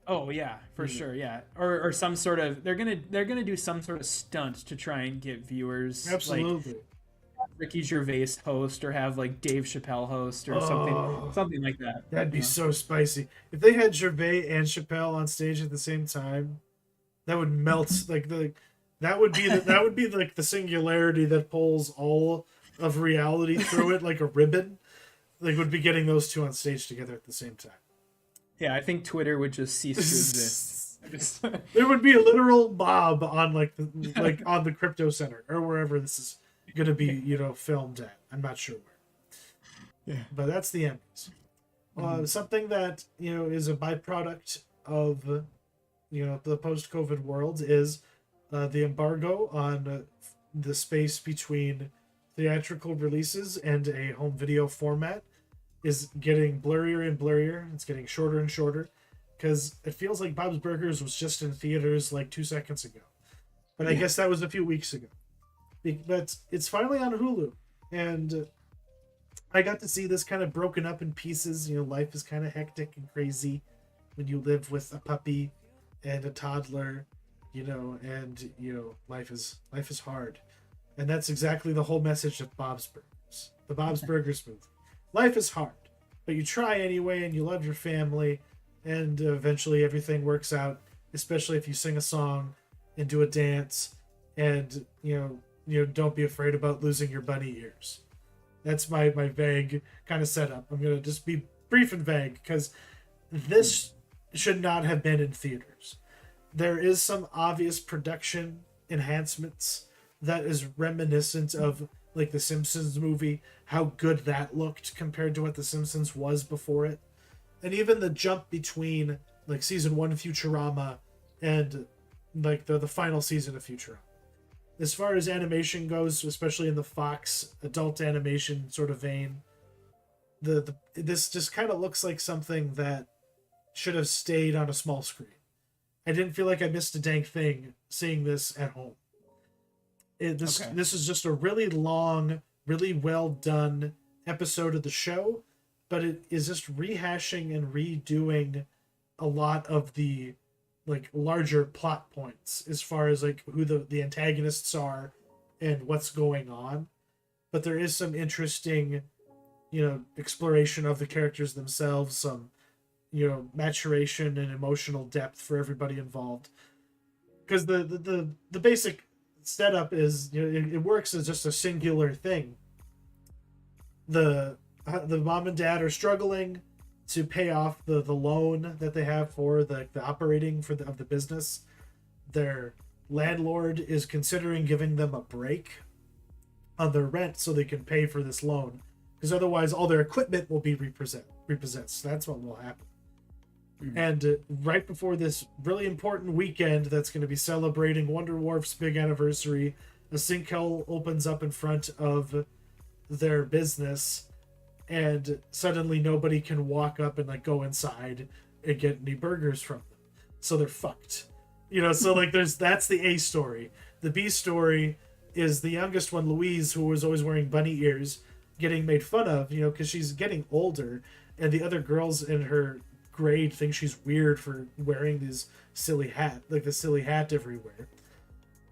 Oh yeah, for sure, yeah. Or some sort of they're gonna do some sort of stunt to try and get viewers. Absolutely. Like Ricky Gervais host, or have like Dave Chappelle host, or something like that. That'd be so spicy. If they had Gervais and Chappelle on stage at the same time, that would melt that would be like the singularity that pulls all of reality through it like a ribbon. Like, would be getting those two on stage together at the same time. Yeah, I think Twitter would just cease to exist. There would be a literal mob on on the Crypto Center or wherever this is going to be, filmed at. I'm not sure where. Yeah, but that's the Emmys. Something that is a byproduct of the post-COVID world is the embargo on the space between theatrical releases and a home video format is getting blurrier and blurrier. It's getting shorter and shorter because it feels like Bob's Burgers was just in theaters like 2 seconds ago. But I guess that was a few weeks ago. But it's finally on Hulu. And I got to see this kind of broken up in pieces. You know, life is kind of hectic and crazy when you live with a puppy and a toddler, you know, and life is hard. And that's exactly the whole message of Bob's Burgers. The Bob's Burgers movie. Life is hard, but you try anyway and you love your family, and eventually everything works out, especially if you sing a song and do a dance and don't be afraid about losing your bunny ears. That's my vague kind of setup. I'm going to just be brief and vague because this should not have been in theaters. There is some obvious production enhancements that is reminiscent of like the Simpsons movie, how good that looked compared to what the Simpsons was before it. And even the jump between like season 1 of Futurama and like the final season of Futurama. As far as animation goes, especially in the Fox adult animation sort of vein, this just kind of looks like something that should have stayed on a small screen. I didn't feel like I missed a dang thing seeing this at home. This is just a really long, really well done episode of the show, but it is just rehashing and redoing a lot of the like larger plot points as far as like who the antagonists are and what's going on. But there is some interesting, exploration of the characters themselves, some, maturation and emotional depth for everybody involved. Because the basic setup is, it works as just a singular thing. The mom and dad are struggling to pay off the loan that they have for the operating of the business. Their landlord is considering giving them a break on their rent so they can pay for this loan, because otherwise all their equipment will be repossessed. That's what will happen. Mm-hmm. And right before this really important weekend that's going to be celebrating Wonder Wharf's big anniversary, a sinkhole opens up in front of their business, and suddenly nobody can walk up and like go inside and get any burgers from them, so they're fucked. So like that's the A story. The B story is the youngest one, Louise, who was always wearing bunny ears, getting made fun of, because she's getting older, and the other girls in her grade think she's weird for wearing this silly hat everywhere.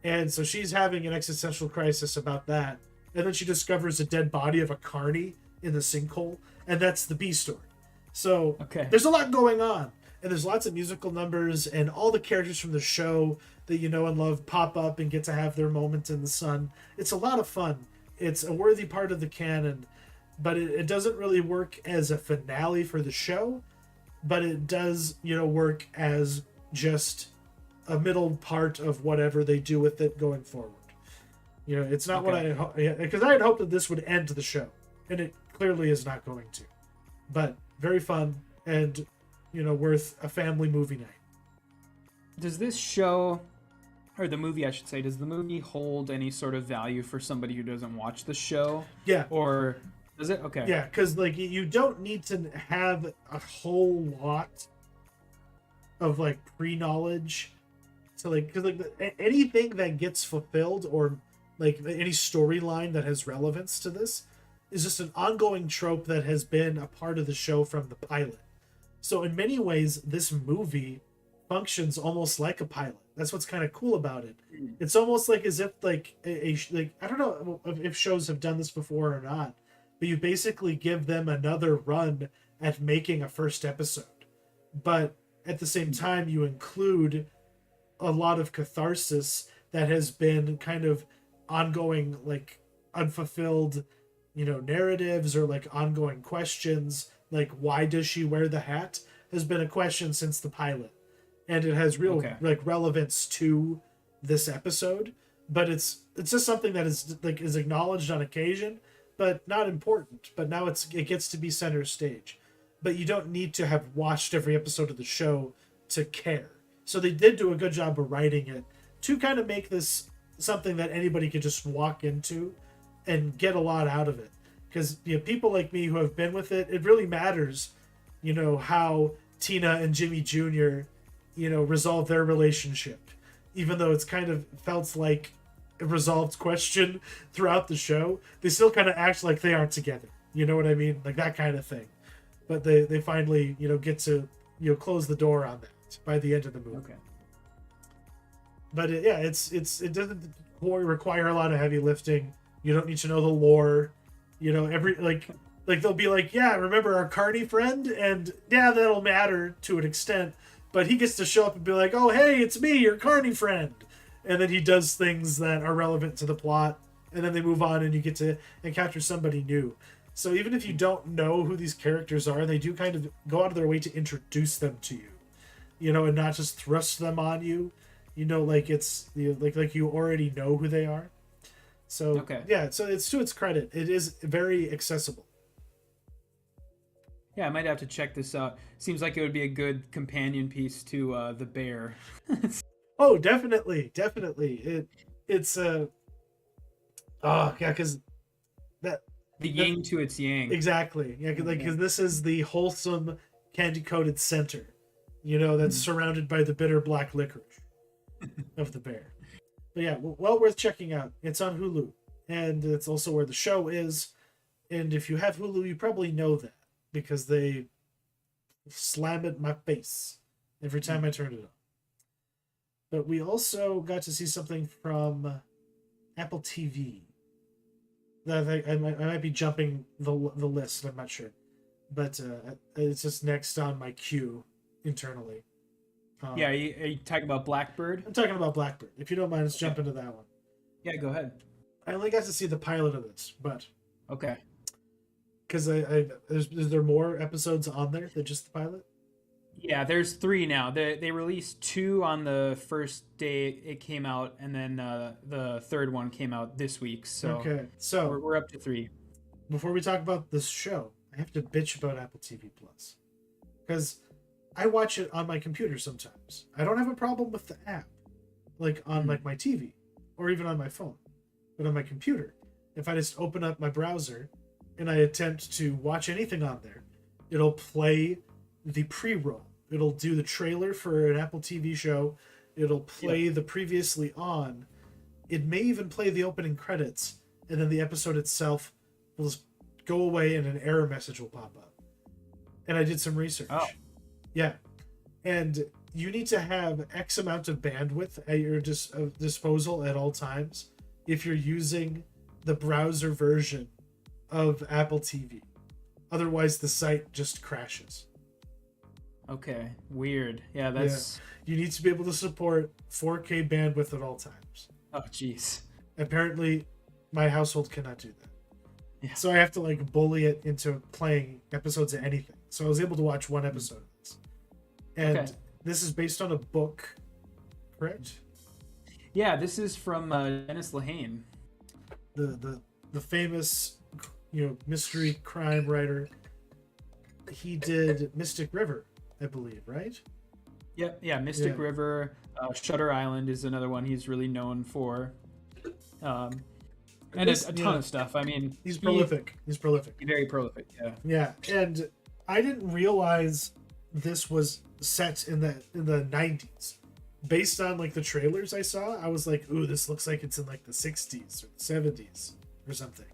And so she's having an existential crisis about that, and then she discovers a dead body of a carny in the sinkhole, and that's the B story. So There's a lot going on, and there's lots of musical numbers, and all the characters from the show that you know and love pop up and get to have their moment in the sun. It's a lot of fun. It's a worthy part of the canon, but it doesn't really work as a finale for the show, but it does, work as just a middle part of whatever they do with it going forward. It's not what because I had hoped that this would end the show, and it clearly is not going to. But very fun and, worth a family movie night. Does this show, or the movie I should say, does the movie hold any sort of value for somebody who doesn't watch the show? Yeah. Or does it? Okay. Yeah, because like you don't need to have a whole lot of like pre-knowledge to like, because like anything that gets fulfilled or like any storyline that has relevance to this is just an ongoing trope that has been a part of the show from the pilot. So in many ways, this movie functions almost like a pilot. That's what's kind of cool about it. It's almost like as if like like I don't know if shows have done this before or not, but you basically give them another run at making a first episode. But at the same time, you include a lot of catharsis that has been kind of ongoing, like unfulfilled, narratives or like ongoing questions. Like, why does she wear the hat has been a question since the pilot, and it has real like relevance to this episode. But it's just something that is acknowledged on occasion, but not important. But now it gets to be center stage. But you don't need to have watched every episode of the show to care. So they did do a good job of writing it to kind of make this something that anybody could just walk into and get a lot out of it. Because people like me who have been with it, it really matters, how Tina and Jimmy Jr., resolve their relationship. Even though it's kind of felt like a resolved question throughout the show, they still kind of act like they aren't together. You know what I mean? Like that kind of thing. But they finally, get to, close the door on that by the end of the movie. Okay. But it doesn't require a lot of heavy lifting. You don't need to know the lore. Every like they'll be like, yeah, remember our Carney friend? And yeah, that'll matter to an extent. But he gets to show up and be like, oh, hey, it's me, your Carney friend. And then he does things that are relevant to the plot. And then they move on and you get to encounter somebody new. So even if you don't know who these characters are, they do kind of go out of their way to introduce them to you. And not just thrust them on you. Like it's like you already know who they are. So okay. Yeah, so it's to its credit. It is very accessible. Yeah, I might have to check this out. Seems like it would be a good companion piece to The Bear. Oh, definitely. It's because that the yin to its yang. Exactly. Yeah, because this is the wholesome candy-coated center, that's surrounded by the bitter black licorice of The Bear. But yeah, well worth checking out. It's on Hulu, and it's also where the show is. And if you have Hulu, you probably know that because they slam it in my face every time I turn it on. But we also got to see something from Apple TV. That I might be jumping the list. I'm not sure, but it's just next on my queue internally. Are you talking about Blackbird? I'm talking about Blackbird. If you don't mind, let's jump into that one. Yeah, go ahead. I only got to see the pilot of this, but okay. Because is there more episodes on there than just the pilot? Yeah, there's 3 now. They released 2 on the first day it came out, and then the third one came out this week. So okay, so we're up to 3. Before we talk about this show, I have to bitch about Apple TV Plus because I watch it on my computer sometimes. I don't have a problem with the app, like on like my TV or even on my phone, but on my computer, if I just open up my browser and I attempt to watch anything on there, it'll play the pre-roll. It'll do the trailer for an Apple TV show. It'll play the previously on. It may even play the opening credits, and then the episode itself will just go away and an error message will pop up. And I did some research. Oh. Yeah. And you need to have X amount of bandwidth at your disposal at all times if you're using the browser version of Apple TV. Otherwise, the site just crashes. Okay, weird. Yeah, that's... Yeah. You need to be able to support 4K bandwidth at all times. Oh, jeez. Apparently, my household cannot do that. Yeah. So I have to bully it into playing episodes of anything. So I was able to watch one episode of this. And this is based on a book, correct? Yeah, this is from Dennis Lehane. The famous, mystery crime writer. He did Mystic River, I believe, right? Yep, yeah, Mystic River. Shutter Island is another one he's really known for. And a ton of stuff. I mean, he's prolific. He's prolific. Very prolific, yeah. Yeah, and I didn't realize this was set in the 90s. Based on the trailers I saw, I was like, ooh, this looks like it's in the 60s or the 70s or something.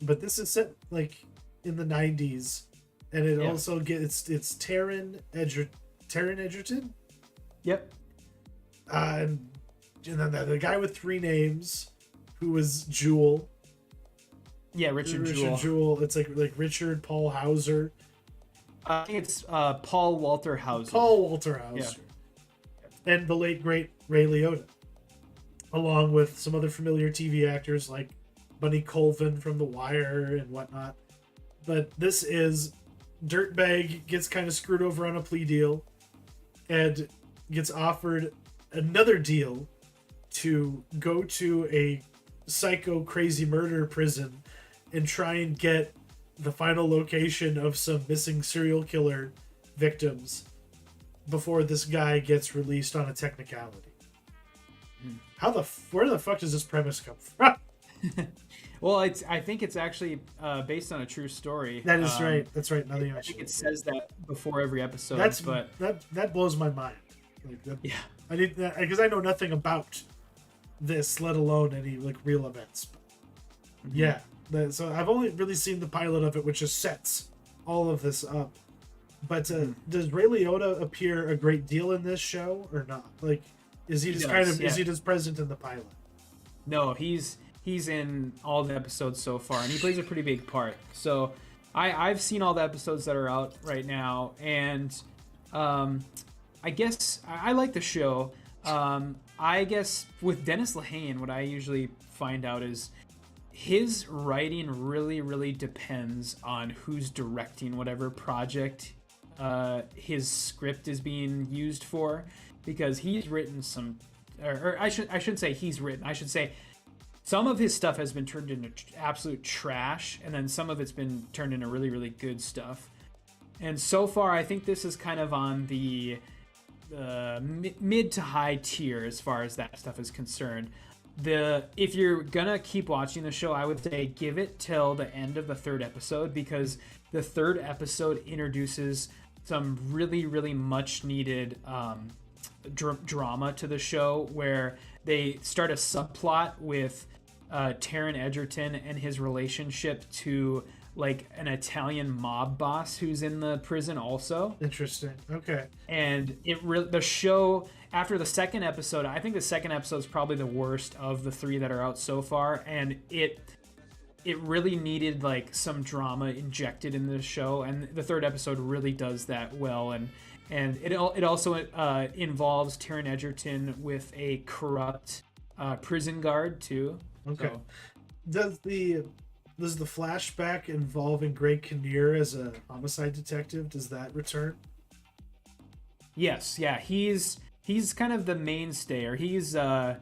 But this is set in the 90s, and it also gets it's Taron Egerton. Yep. And then the guy with 3 names, who was Jewel. Yeah, Richard Jewell. Jewell. It's like Richard Paul Hauser. I think it's Paul Walter Hauser. Paul Walter Hauser. Yeah. And the late, great Ray Liotta. Along with some other familiar TV actors like Bunny Colvin from The Wire and whatnot. But this is Dirtbag gets kind of screwed over on a plea deal and gets offered another deal to go to a psycho crazy murder prison and try and get the final location of some missing serial killer victims before this guy gets released on a technicality. Where the fuck does this premise come from? Well, I think it's actually based on a true story. That is right. That's right. Now that you I mention think it says that before every episode. That blows my mind. Like that, yeah, I need that because I know nothing about this, let alone any like real events. Yeah. So I've only really seen the pilot of it, which just sets all of this up. But does Ray Liotta appear a great deal in this show or not? Like, is he just is he just present in the pilot? No, he's in all the episodes so far, and he plays a pretty big part. So I've seen all the episodes that are out right now, and I guess I like the show. I guess with Dennis Lehane, what I usually find out is his writing really, really depends on who's directing whatever project his script is being used for, because he's written some, or I shouldn't say he's written. I should say some of his stuff has been turned into absolute trash, and then some of it's been turned into really, really good stuff. And so far, I think this is kind of on the mid to high tier as far as that stuff is concerned. If you're gonna keep watching the show, I would say give it till the end of the third episode, because the third episode introduces some really, really much needed drama to the show, where they start a subplot with Taron Egerton and his relationship to like an Italian mob boss who's in the prison also. Interesting. Okay. And the show, after the second episode, I think the second episode is probably the worst of the three that are out so far, and it really needed like some drama injected in the show, and the third episode really does that well. And it also involves Taron Egerton with a corrupt prison guard too. Okay. So, does the flashback involving Greg Kinnear as a homicide detective, does that return? Yes, yeah, he's kind of the mainstay, or he's in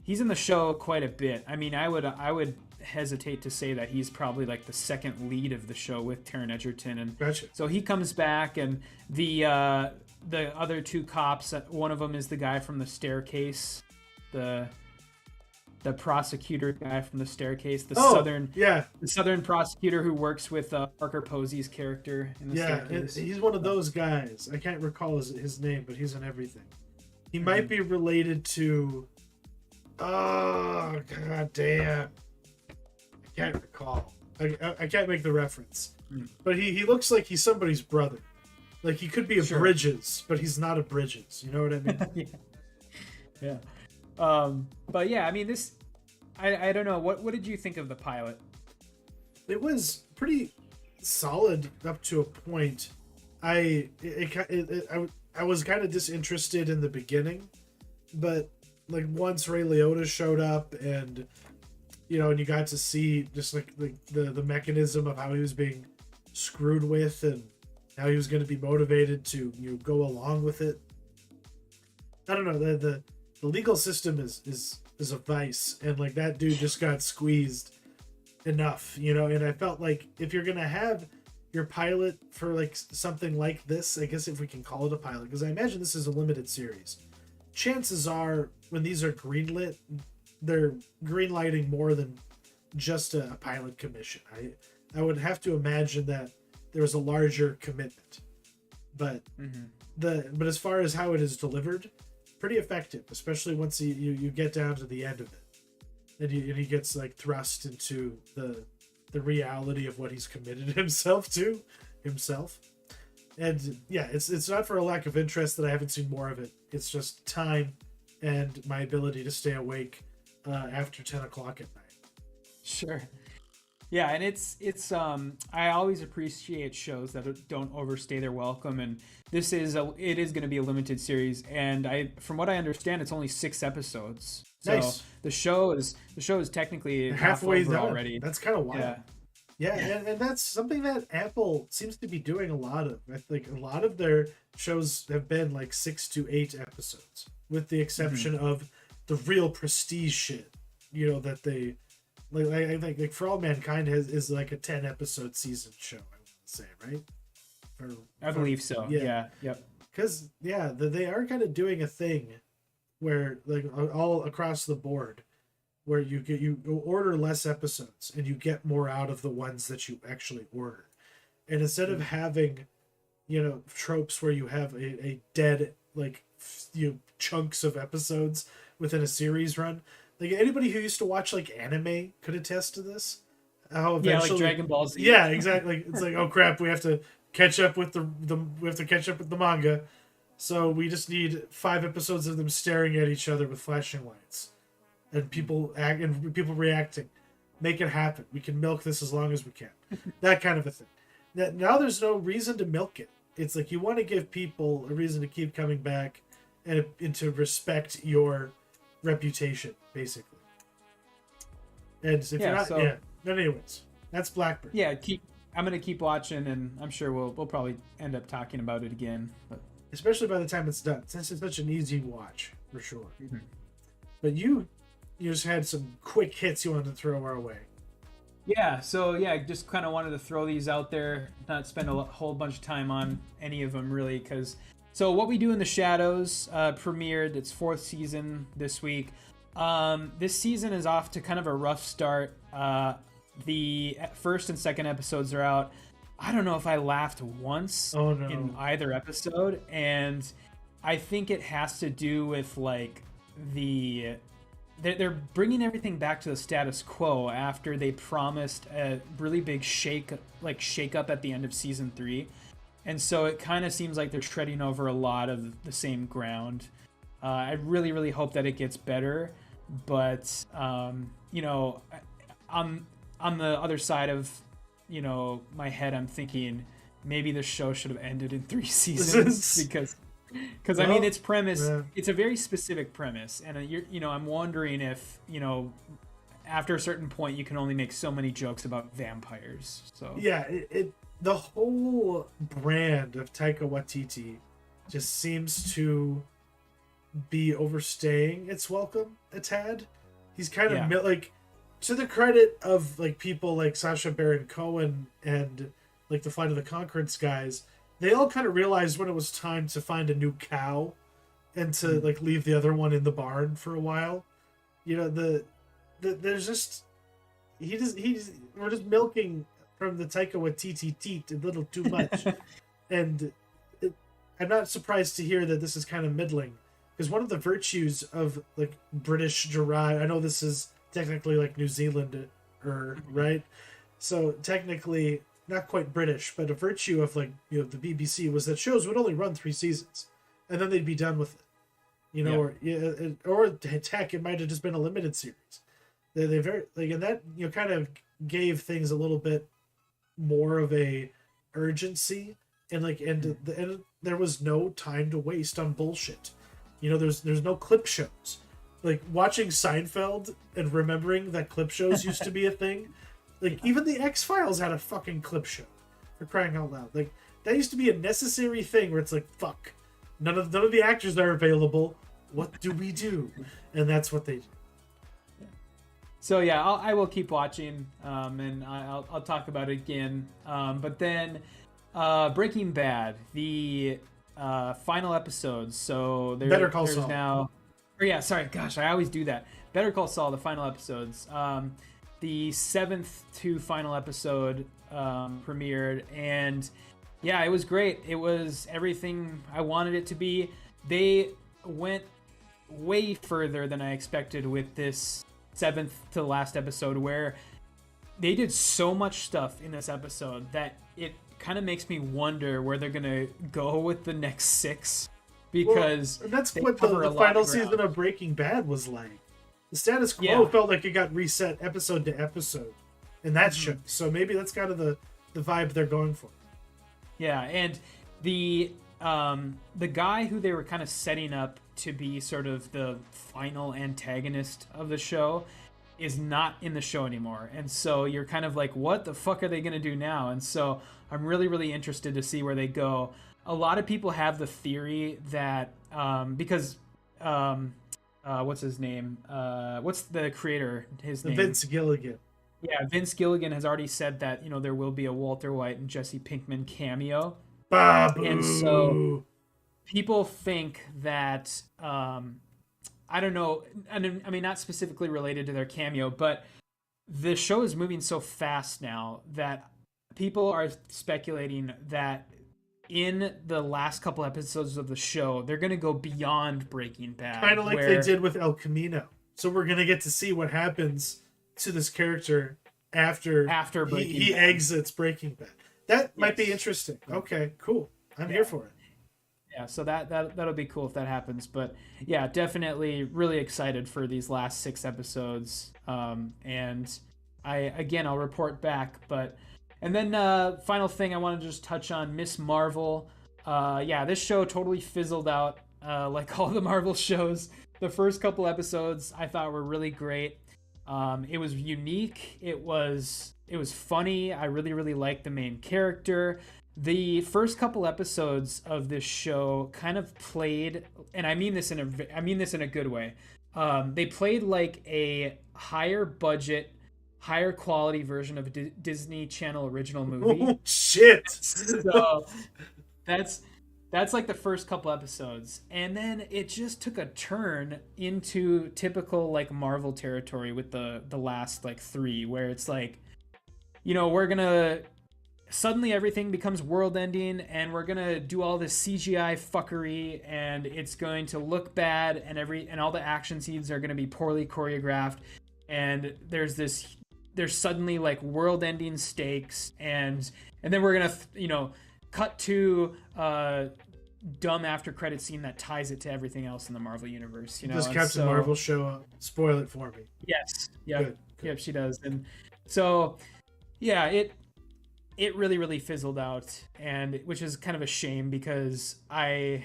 the show quite a bit. I mean, I would hesitate to say that he's probably like the second lead of the show with Taron Egerton, and gotcha. So he comes back, and the other two cops, one of them is the guy from The Staircase, the prosecutor guy from The Staircase, the southern prosecutor who works with Parker Posey's character in The Staircase. He's one of those guys. I can't recall his name, but he's in everything. He might be related to. Oh god damn! I can't recall. I can't make the reference, but he looks like he's somebody's brother. Like he could be a Bridges, but he's not a Bridges. You know what I mean? Yeah. But yeah, I mean, this, I don't know. What did you think of the pilot? It was pretty solid up to a point. I was kind of disinterested in the beginning, but like once Ray Liotta showed up, and and you got to see just like the mechanism of how he was being screwed with and how he was going to be motivated to go along with it. I don't know, the legal system is a vice, and like that dude just got squeezed enough, and I felt like if you're gonna have your pilot for like something like this, I guess if we can call it a pilot, because I imagine this is a limited series, chances are when these are greenlit, they're greenlighting more than just a pilot commission. I would have to imagine that there's a larger commitment, but but as far as how it is delivered, pretty effective, especially once you get down to the end of it, and he gets like thrust into the reality of what he's committed himself to. And yeah, it's not for a lack of interest that I haven't seen more of it. It's just time and my ability to stay awake after 10 o'clock at night. Sure. Yeah, and it's I always appreciate shows that don't overstay their welcome, and it is going to be a limited series, and from what I understand, it's only 6 episodes. So nice. The show is technically halfway done already. That's kind of wild. Yeah. And that's something that Apple seems to be doing a lot of. I think a lot of their shows have been like 6 to 8 episodes, with the exception of the real prestige shit, that they. Like I think like For All Mankind is like a 10 episode season show, I would say, right? I believe so. Yeah. Yep. Because they are kind of doing a thing where like all across the board, where you order less episodes and you get more out of the ones that you actually order. And instead of having, tropes where you have a dead, like, chunks of episodes within a series run, like anybody who used to watch like anime could attest to this. How eventually, like Dragon Ball Z. Yeah, exactly. It's like, oh crap, we have to catch up with the manga. So we just need 5 episodes of them staring at each other with flashing lights, and people reacting. Make it happen. We can milk this as long as we can. That kind of a thing. Now there's no reason to milk it. It's like you want to give people a reason to keep coming back, and to respect your reputation, basically. And if you're not, But anyways, that's Blackbird. Yeah, I'm gonna keep watching, and I'm sure we'll probably end up talking about it again. But especially by the time it's done, since it's such an easy watch for sure. Mm-hmm. But you just had some quick hits you wanted to throw our way. Yeah, so just kind of wanted to throw these out there, not spend a whole bunch of time on any of them really, because What We Do in the Shadows premiered its 4th season this week. This season is off to kind of a rough start. The first and second episodes are out. I don't know if I laughed once in either episode, and I think it has to do with like they're bringing everything back to the status quo after they promised a really big shake up at the end of season 3, and so it kind of seems like they're treading over a lot of the same ground. I really, really hope that it gets better, but on the other side of my head, I'm thinking maybe the show should have ended in 3 seasons because I mean its premise, it's a very specific premise, and I'm wondering if after a certain point you can only make so many jokes about vampires. So yeah, the whole brand of Taika Waititi just seems to be overstaying its welcome a tad. He's kind of like, to the credit of like people like Sacha Baron Cohen and like the Flight of the Conchords guys, they all kind of realized when it was time to find a new cow and to like leave the other one in the barn for a while. There's just we're just milking from the Taika Waititi teat a little too much. And I'm not surprised to hear that this is kind of middling, because one of the virtues of like British derived, I know this is technically like New Zealand right? So technically not quite British, but a virtue of like, the BBC was that shows would only run 3 seasons and then they'd be done with it. Or heck, it might have just been a limited series. They very like, and that, kind of gave things a little bit more of a urgency, and there was no time to waste on bullshit. There's no clip shows. Like watching Seinfeld and remembering that clip shows used to be a thing. Like even the X-Files had a fucking clip show, for crying out loud. Like that used to be a necessary thing where it's like, fuck, none of the actors are available. What do we do? And that's what they do. So I will keep watching, and I'll talk about it again. But then Breaking Bad, the final episodes. So Better Call Saul. Now. Gosh, I always do that. Better Call Saul, the final episodes. The 7th to final episode premiered, and it was great. It was everything I wanted it to be. They went way further than I expected with this 7th to last episode, where they did so much stuff in this episode that it kind of makes me wonder where they're gonna go with the next 6, because that's what the final season of Breaking Bad was like. The status quo felt like it got reset episode to episode in that show, so maybe that's kind of the vibe they're going for. And the guy who they were kind of setting up to be sort of the final antagonist of the show is not in the show anymore, and so you're kind of like, what the fuck are they going to do now? And so I'm really, really interested to see where they go. A lot of people have the theory that because what's his name? What's the creator? His name? Vince Gilligan. Yeah, Vince Gilligan has already said that there will be a Walter White and Jesse Pinkman cameo. Babu. And so people think that I don't know, and I mean not specifically related to their cameo, but the show is moving so fast now that people are speculating that in the last couple episodes of the show, they're going to go beyond Breaking Bad. Kind of like they did with El Camino. So we're going to get to see what happens to this character after he exits Breaking Bad. That might be interesting. Okay, cool. I'm here for it. Yeah, so that'll be cool if that happens. But yeah, definitely really excited for these last 6 episodes. And I'll report back. And then final thing I want to just touch on, Miss Marvel. This show totally fizzled out like all the Marvel shows. The first couple episodes I thought were really great. It was unique. It was funny. I really, really liked the main character. The first couple episodes of this show kind of played, and I mean this in a good way. They played like a higher budget, higher quality version of a Disney Channel original movie. Oh shit! So that's like the first couple episodes, and then it just took a turn into typical like Marvel territory with the last like 3, where it's like, we're gonna suddenly everything becomes world ending, and we're gonna do all this CGI fuckery, and it's going to look bad, and all the action scenes are gonna be poorly choreographed, and there's suddenly like world ending stakes, and then we're gonna cut to dumb after credit scene that ties it to everything else in the Marvel universe. Does Captain Marvel show up? Spoil it for me. Yes. Yep. Good. Yep, she does. And so yeah, it really, really fizzled out, and which is kind of a shame because I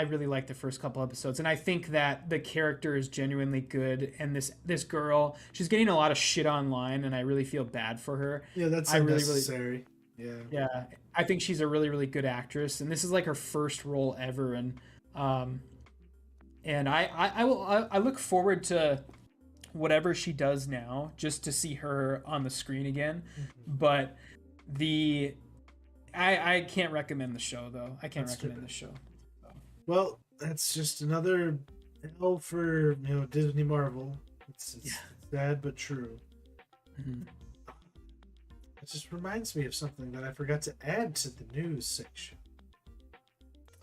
really liked the first couple episodes, and I think that the character is genuinely good, and this girl, she's getting a lot of shit online, and I really feel bad for her. Yeah, that's unnecessary. Yeah, I think she's a really, really good actress, and this is like her first role ever, and I look forward to whatever she does now, just to see her on the screen again. Mm-hmm. But I can't recommend the show though. I can't recommend the show. So. Well, that's just another L for Disney Marvel. It's sad but true. Mm-hmm. It just reminds me of something that I forgot to add to the news section.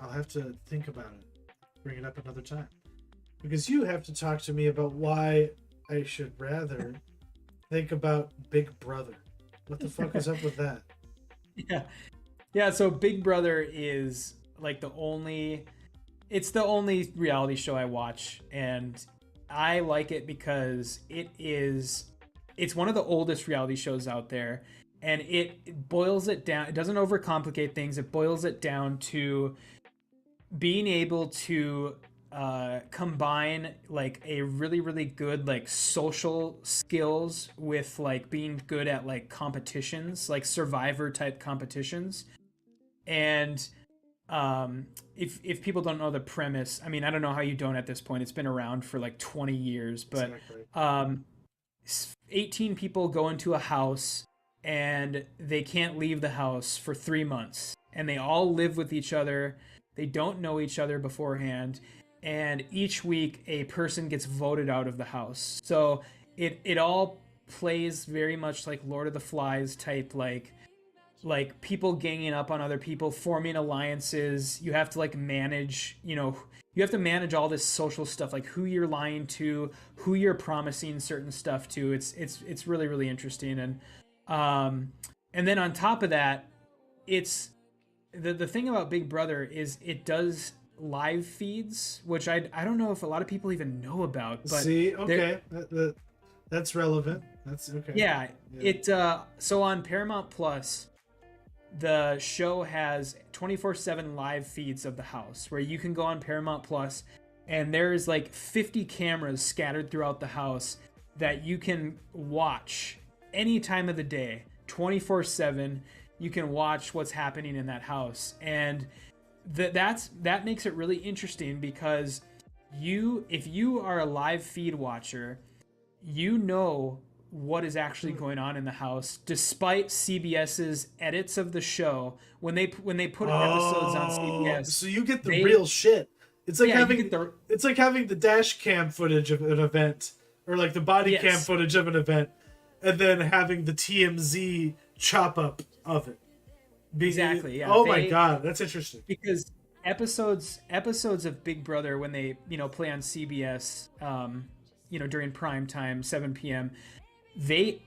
I'll have to think about it. Bring it up another time. Because you have to talk to me about why I should rather think about Big Brother. What the fuck is up with that? Yeah, so Big Brother is like the only reality show I watch, and I like it because it's one of the oldest reality shows out there, and it boils it down. It doesn't overcomplicate things. It boils it down to being able to combine like a really, really good like social skills with like being good at like competitions, like Survivor type competitions. And if people don't know the premise, I mean, I don't know how you don't at this point. It's been around for like 20 years, but exactly. 18 people go into a house and they can't leave the house for 3 months, and they all live with each other. They don't know each other beforehand, and each week a person gets voted out of the house. So it all plays very much like Lord of the Flies type, like people ganging up on other people, forming alliances. You have to like manage, you have to manage all this social stuff, like who you're lying to, who you're promising certain stuff to. It's really, really interesting. And then on top of that, it's the thing about Big Brother is it does live feeds, which I don't know if a lot of people even know about. But see, okay, that's relevant. That's okay. Yeah. It so on Paramount Plus, the show has 24/7 live feeds of the house where you can go on Paramount Plus, and there's like 50 cameras scattered throughout the house that you can watch any time of the day, 24/7. You can watch what's happening in that house, and that makes it really interesting because if you are a live feed watcher, you know what is actually going on in the house, despite CBS's edits of the show. When they put episodes on CBS, so you get the real shit. It's like Yeah, you having get the it's like having the dash cam footage of an event, or like the body cam footage of an event, and then having the TMZ chop up of it. exactly. Yeah. Oh my god, that's interesting. Because episodes of Big Brother, when they play on CBS, during prime time, 7 p.m., they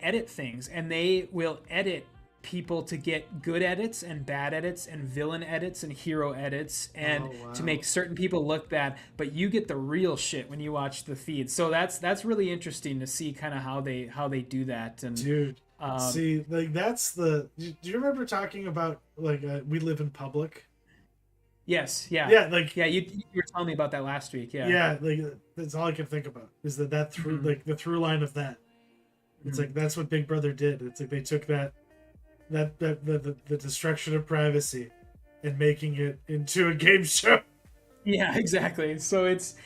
edit things, and they will edit people to get good edits and bad edits and villain edits and hero edits, and to make certain people look bad, but you get the real shit when you watch the feed. So that's really interesting to see kind of how they do that. And dude, see, like, that's the, do you remember talking about, like, We Live in Public? Yes, yeah. Yeah, like, yeah, you were telling me about that last week. Yeah, like, that's all I can think about, is that through like the through line of that. It's like, that's what Big Brother did. It's like they took the destruction of privacy and making it into a game show. Yeah, exactly. So it's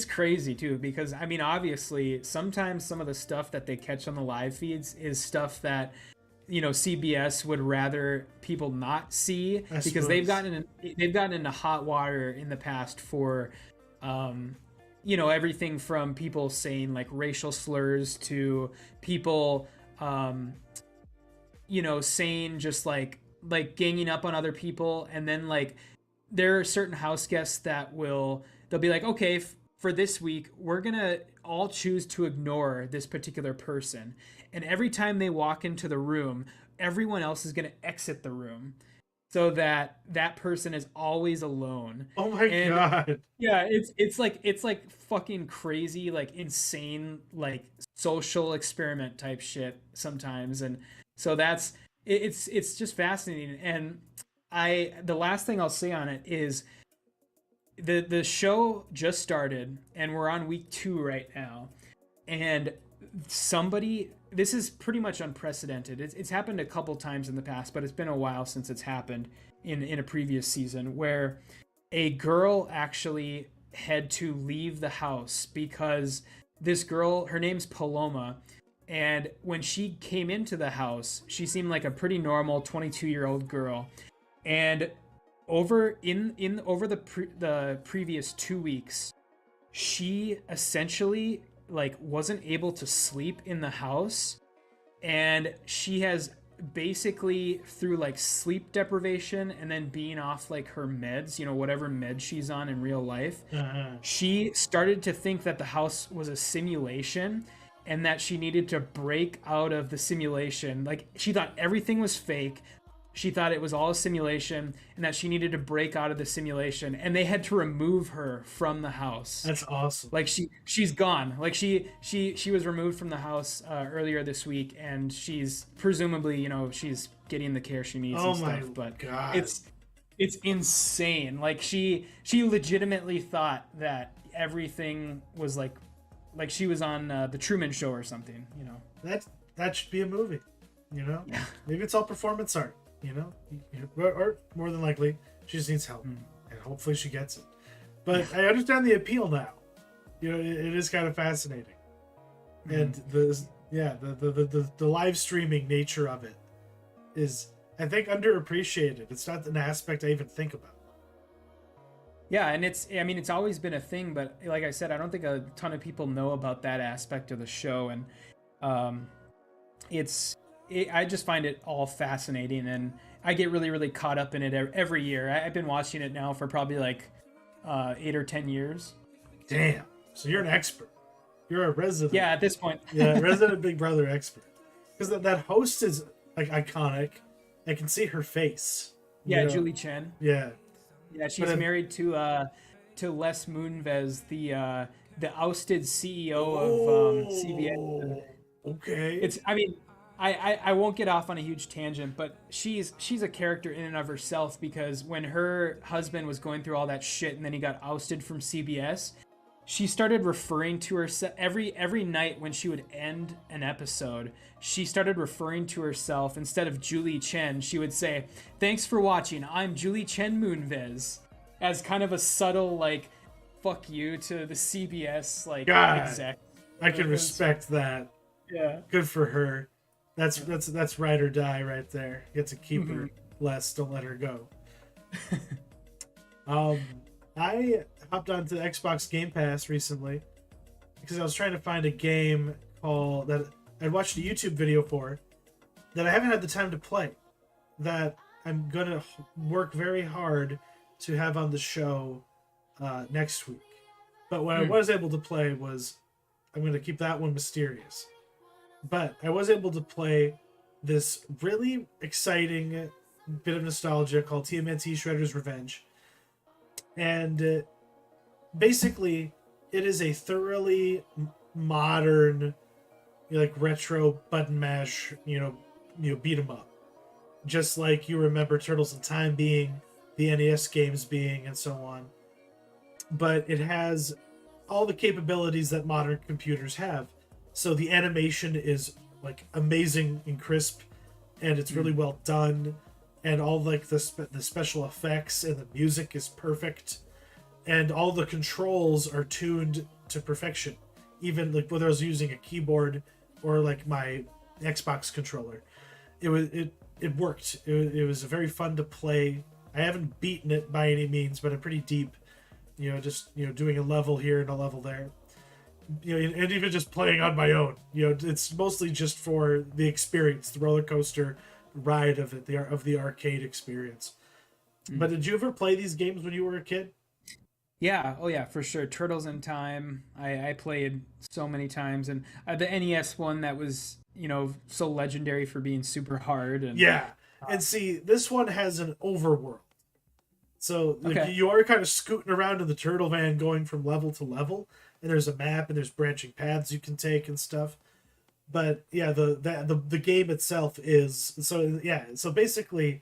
crazy too, because I mean, obviously sometimes some of the stuff that they catch on the live feeds is stuff that CBS would rather people not see, because they've gotten into hot water in the past for everything from people saying like racial slurs to people saying just like ganging up on other people. And then like there are certain house guests that they'll be like, okay, for this week we're gonna all choose to ignore this particular person, and every time they walk into the room, everyone else is gonna exit the room, so that person is always alone. Oh my god. Yeah, it's like fucking crazy, like insane, like social experiment type shit sometimes. And so it's just fascinating. And the last thing I'll say on it is the show just started and we're on week 2 right now, and this is pretty much unprecedented. It's happened a couple times in the past, but it's been a while since it's happened in a previous season, where a girl actually had to leave the house because this girl, her name's Paloma, and when she came into the house, she seemed like a pretty normal 22-year-old girl. And over the previous 2 weeks, she essentially like wasn't able to sleep in the house, and she has basically, through like sleep deprivation and then being off like her meds, whatever meds she's on in real life, she started to think that the house was a simulation and that she needed to break out of the simulation. Like, she thought everything was fake. She thought it was all a simulation, and that she needed to break out of the simulation, and they had to remove her from the house. That's awesome. Like, she's gone. Like, she was removed from the house earlier this week, and she's presumably, she's getting the care she needs and stuff. But God. It's insane. Like, she legitimately thought that everything was like she was on the Truman Show or something. That should be a movie. Yeah. Maybe it's all performance art. Or more than likely, she just needs help, and hopefully she gets it. But I understand the appeal now. It is kind of fascinating, and the live streaming nature of it is, I think, underappreciated. It's not an aspect I even think about. Yeah, and it's always been a thing, but like I said, I don't think a ton of people know about that aspect of the show, and I just find it all fascinating, and I get really, really caught up in it every year. I've been watching it now for probably like 8 or 10 years. Damn. So you're an expert. You're a resident. Yeah, at this point. Yeah, resident Big Brother expert. Because that host is like iconic. I can see her face. Yeah, Julie Chen. Yeah. Yeah, she's married to Les Moonves, the ousted CEO of CBS. Okay. I won't get off on a huge tangent, but she's a character in and of herself, because when her husband was going through all that shit and then he got ousted from CBS, she started referring to herself every night when she would end an episode. She started referring to herself, instead of Julie Chen, she would say, "Thanks for watching. I'm Julie Chen Moonves," as kind of a subtle like fuck you to the CBS exec. I can respect that. Yeah. Good for her. That's ride or die right there. You get to keep her less. Don't let her go. I hopped onto Xbox Game Pass recently because I was trying to find a game called that I'd watched a YouTube video for that I haven't had the time to play. That I'm gonna work very hard to have on the show next week. But what I was able to play was I'm going to keep that one mysterious. But I was able to play this really exciting bit of nostalgia called TMNT Shredder's Revenge. And basically, it is a thoroughly modern, like retro button mash, beat 'em up. Just like you remember Turtles in Time being, the NES games being, and so on. But it has all the capabilities that modern computers have. So the animation is like amazing and crisp, and it's really well done, and all like the special effects and the music is perfect, and all the controls are tuned to perfection. Even like whether I was using a keyboard or like my Xbox controller, it worked. It was very fun to play. I haven't beaten it by any means, but I'm pretty deep. Doing a level here and a level there. And even just playing on my own. It's mostly just for the experience, the roller coaster ride of it, the arcade experience. But did you ever play these games when you were a kid? Yeah, oh yeah, for sure. Turtles in Time, I played so many times, and the NES one that was so legendary for being super hard. And Yeah, and see, this one has an overworld. So okay, you are kind of scooting around in the turtle van going from level to level, and there's a map and there's branching paths you can take and stuff. But yeah, the game itself is so basically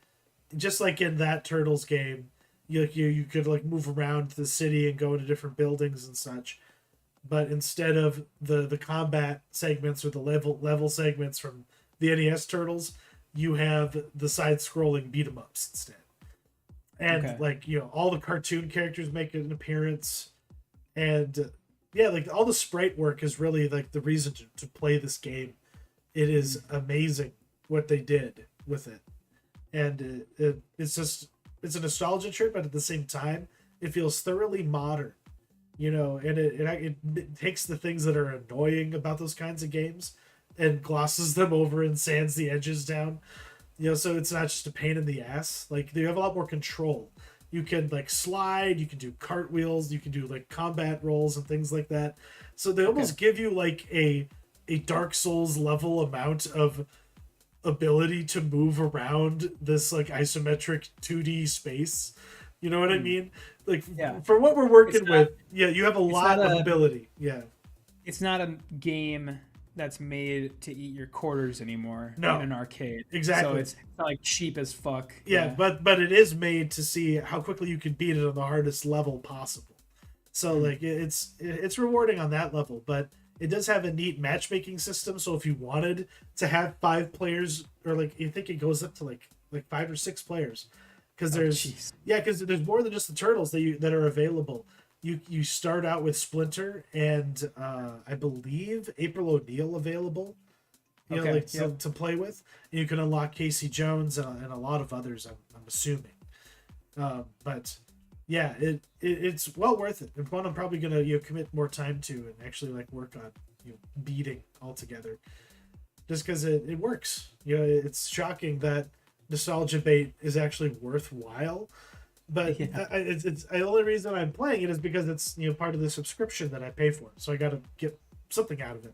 just like in that Turtles game, you could like move around the city and go into different buildings and such. But instead of the combat segments or the level segments from the NES Turtles, you have the side scrolling beat 'em ups instead. And okay. all the cartoon characters make an appearance, and yeah, like all the sprite work is really like the reason to play this game. It is amazing what they did with it, and it's a nostalgia trip, but at the same time it feels thoroughly modern. And it takes the things that are annoying about those kinds of games and glosses them over and sands the edges down. So it's not just a pain in the ass. Like, you have a lot more control. You can like slide, you can do cartwheels, you can do like combat rolls and things like that. So they almost give you like a Dark Souls level amount of ability to move around this like isometric 2D space. You know what I mean? Like, Yeah, for what we're it's working not with, yeah, you have a it's not lot of a ability. Yeah. it's not a game that's made to eat your quarters anymore in No, an arcade. So exactly. it's not like cheap as fuck. Yeah, Yeah. but it is made to see how quickly you can beat it on the hardest level possible. So like it's rewarding on that level, but it does have a neat matchmaking system. So if you wanted to have 5 players, or like you think it goes up to like 5 or 6 players, because Oh jeez. there's more than just the turtles that are available. You start out with Splinter and I believe April O'Neil available. Okay. Yep. To play with. And you can unlock Casey Jones and a lot of others. I'm assuming, but yeah, it's well worth it. It's one I'm probably gonna commit more time to and actually like work on beating altogether, just because it works. It's shocking that nostalgia bait is actually worthwhile. But Yeah. it's the only reason I'm playing it is because it's part of the subscription that I pay for, so I got to get something out of it.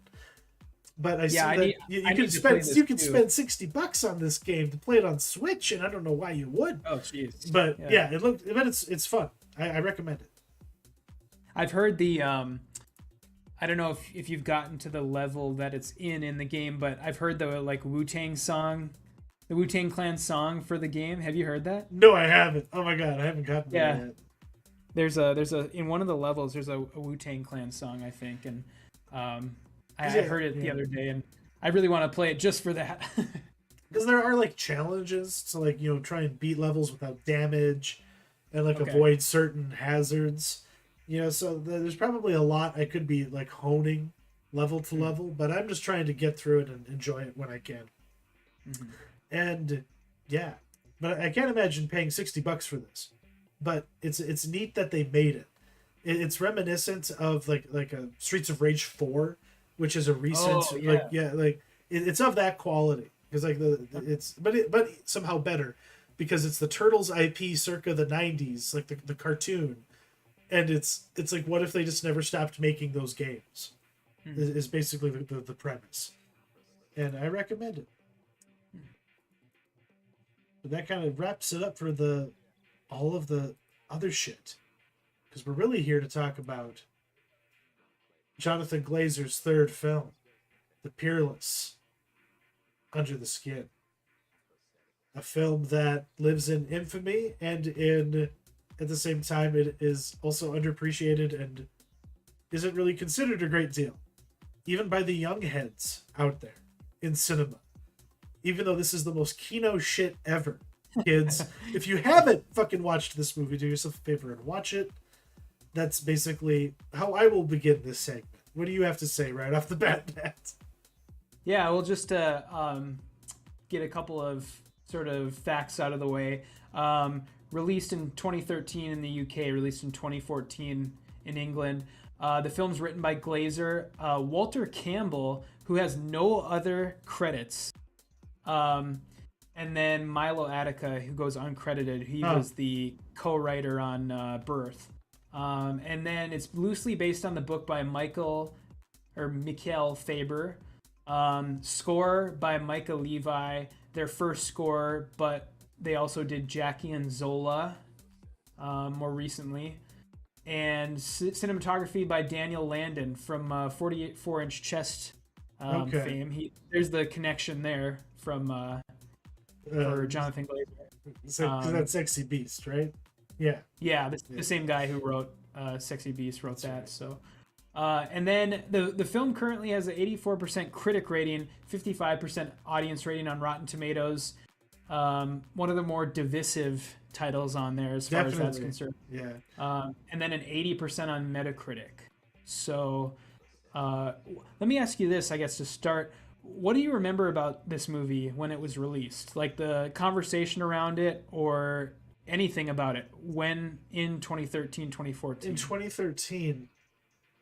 But I see Yeah. I that need. you I can need to play spend this you can too. spend $60 on this game to play it on Switch, and I don't know why you would. Oh jeez. But Yeah. yeah, but it's fun. I recommend it. I've heard the I don't know if you've gotten to the level that it's in the game, but I've heard the like Wu-Tang song, the Wu-Tang Clan song for the game. Have you heard that? No, I haven't. Oh my god, I haven't gotten there Yeah. yet. There's a in one of the levels there's a Wu-Tang Clan song, I think, and I Yeah, heard it the yeah. other day, and I really want to play it just for that. Because there are like challenges to like try and beat levels without damage, and like Okay. avoid certain hazards. So there's probably a lot I could be like honing level to Mm-hmm. level, but I'm just trying to get through it and enjoy it when I can. Mm-hmm. And yeah, but I can't imagine paying $60 for this. but it's neat that they made it. It's reminiscent of like a Streets of Rage 4, which is a recent Oh yeah. it's of that quality because like it's but somehow better because it's the Turtles IP circa the 90s, like the cartoon, and it's like what if they just never stopped making those games? Is basically the premise, and I recommend it. But that kind of wraps it up for the all of the other shit because we're really here to talk about Jonathan Glazer's third film, The Peerless, Under the Skin. A film that lives in infamy and in at the same time it is also underappreciated and isn't really considered a great deal, even by the young heads out there in cinema. Even though this is the most Kino shit ever, kids. If you haven't fucking watched this movie, do yourself a favor and watch it. That's basically how I will begin this segment. What do you have to say right off the bat, Matt? Yeah, we'll just get a couple of sort of facts out of the way. Released in 2013 in the UK, released in 2014 in England. The film's written by Glazer, Walter Campbell, who has no other credits, and then Milo Attica, who goes uncredited. He was the co-writer on Birth. And then it's loosely based on the book by Michael Faber. Score by Micah Levi, their first score, but they also did Jackie and Zola more recently. And cinematography by Daniel Landon from 48-4-inch chest fame. There's the connection there from for Jonathan Glazer. So, that's Sexy Beast, right? Yeah. Yeah, the same guy who wrote Sexy Beast wrote that. Right. So, and then the film currently has an 84% critic rating, 55% audience rating on Rotten Tomatoes. One of the more divisive titles on there as far as that's concerned. Yeah. And then an 80% on Metacritic. So let me ask you this, I guess, to start. What do you remember about this movie when it was released? Like the conversation around it or anything about it when in 2013, 2014? In 2013,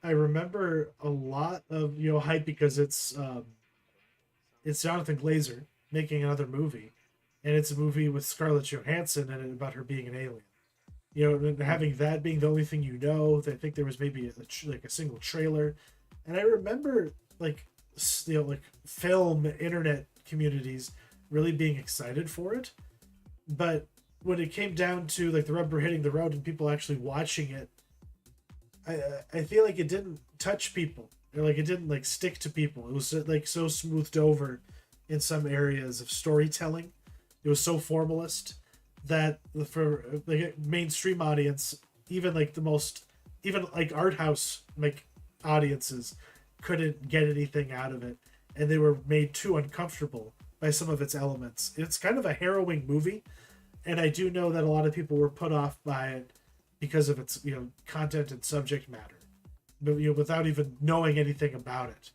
I remember a lot of hype because it's Jonathan Glazer making another movie, and it's a movie with Scarlett Johansson and about her being an alien. And having that being the only thing I think there was maybe a single trailer, and I remember like film internet communities really being excited for it, but when it came down to like the rubber hitting the road and people actually watching it, I feel like it didn't touch people, or like it didn't like stick to people. It was like so smoothed over in some areas of storytelling. It was so formalist that for like mainstream audience, even like art house like audiences couldn't get anything out of it, and they were made too uncomfortable by some of its elements. It's kind of a harrowing movie, and I do know that a lot of people were put off by it because of its content and subject matter, but without even knowing anything about it.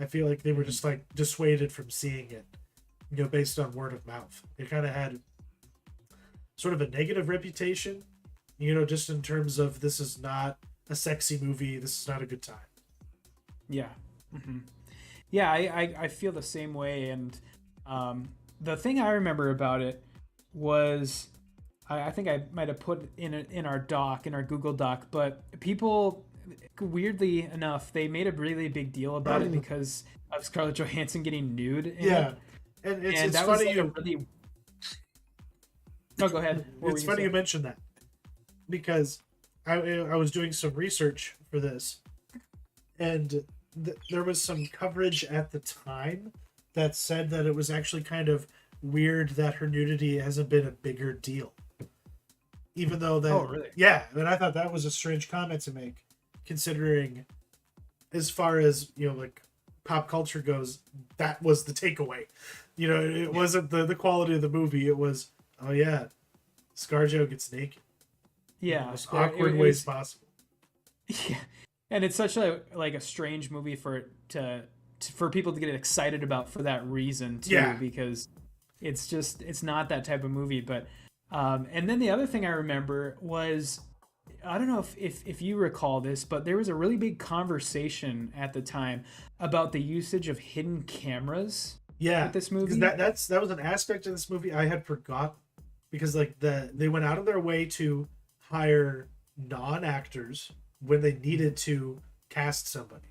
I feel like they were just like dissuaded from seeing it, based on word of mouth. It kind of had sort of a negative reputation, just in terms of this is not a sexy movie, this is not a good time. Yeah. Mm-hmm. Yeah, I feel the same way. And the thing I remember about it was, I think I might have put in our Google Doc, but people, weirdly enough, they made a really big deal about it because of Scarlett Johansson getting nude in it. And it's funny No, go ahead. It's funny you mentioned that, because I was doing some research for this, and there was some coverage at the time that said that it was actually kind of weird that her nudity hasn't been a bigger deal. Even though that... Oh, really? Yeah, and I thought that was a strange comment to make, considering as far as, like, pop culture goes, that was the takeaway. It wasn't the quality of the movie, it was, oh yeah, ScarJo gets naked. Yeah. In the most awkward ways possible. Yeah. And it's such a strange movie for people to get excited about for that reason too, because it's not that type of movie. But And then the other thing I remember was, I don't know if you recall this, but there was a really big conversation at the time about the usage of hidden cameras Yeah, with this because movie. that was an aspect of this movie I had forgot, because like they went out of their way to hire non-actors when they needed to cast somebody.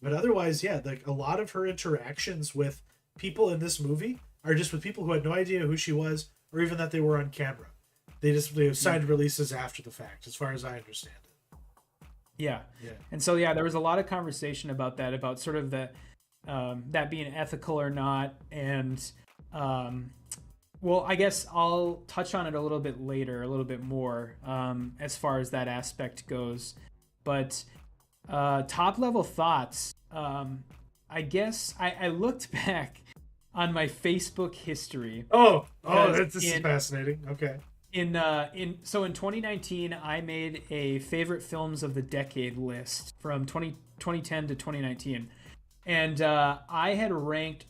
But otherwise, yeah, like a lot of her interactions with people in this movie are just with people who had no idea who she was or even that they were on camera. They signed releases after the fact, as far as I understand it. Yeah. Yeah. And so, yeah, there was a lot of conversation about that, about sort of the that being ethical or not. And well, I guess I'll touch on it a little bit later, a little bit more as far as that aspect goes. But top level thoughts. I guess I looked back on my Facebook history. Oh, 'Cause this is fascinating. Okay. In 2019, I made a favorite films of the decade list from 2010 to 2019, and I had ranked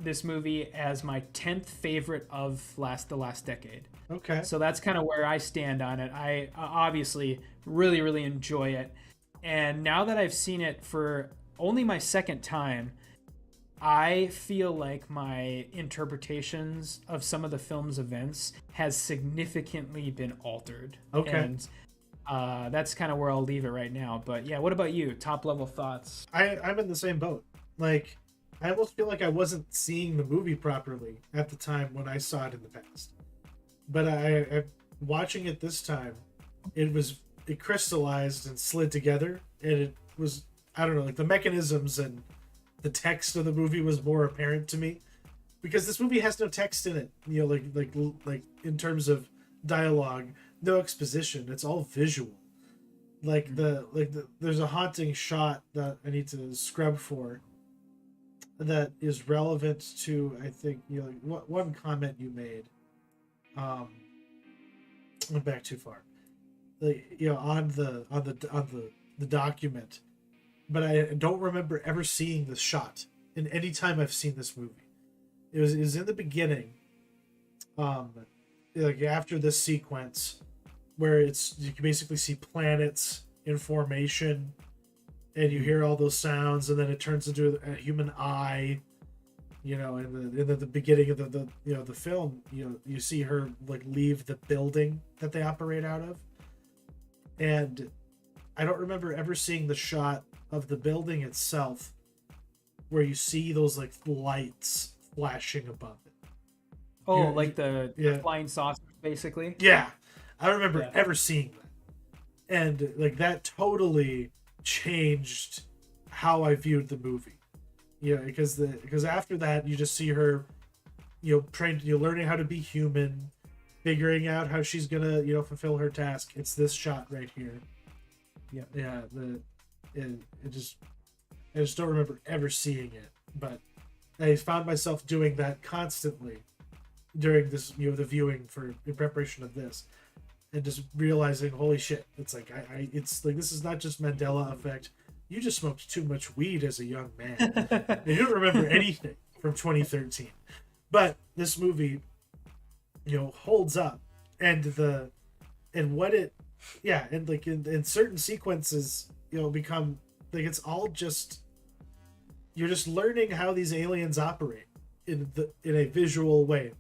this movie as my 10th favorite of the last decade. Okay. So that's kind of where I stand on it. I obviously really, really enjoy it. And now that I've seen it for only my second time, I feel like my interpretations of some of the film's events has significantly been altered. Okay. And that's kind of where I'll leave it right now. But yeah, what about you? Top level thoughts? I'm in the same boat. Like, I almost feel like I wasn't seeing the movie properly at the time when I saw it in the past. But I watching it this time, it crystallized and slid together, and it was, I don't know, like the mechanisms and the text of the movie was more apparent to me, because this movie has no text in it. You know, like in terms of dialogue, no exposition. It's all visual. Like there's a haunting shot that I need to scrub for that is relevant to, I think, you know, like one comment you made. Went back too far. Like, you know, on the document, but I don't remember ever seeing this shot in any time I've seen this movie. It was in the beginning, like after this sequence where you can basically see planets in formation, and you hear all those sounds, and then it turns into a human eye. You know, in the beginning of the you know the film, you know, you see her like leave the building that they operate out of, and I don't remember ever seeing the shot of the building itself where you see those like lights flashing above it. Oh, Yeah, like the flying saucers, basically. Yeah, I don't remember ever seeing that, and like that totally changed how I viewed the movie. Yeah, because after that you just see her, you know, trained, you know, learning how to be human, figuring out how she's gonna, you know, fulfill her task. It's this shot right here. Yeah. I just don't remember ever seeing it, but I found myself doing that constantly during this, you know, the viewing in preparation of this, and just realizing, holy shit, it's like it's like, this is not just Mandela effect. You just smoked too much weed as a young man. And you don't remember anything from 2013. But this movie, you know, holds up, and what it, yeah, and like in certain sequences, you know, become like, it's all just, you're just learning how these aliens operate in a visual way.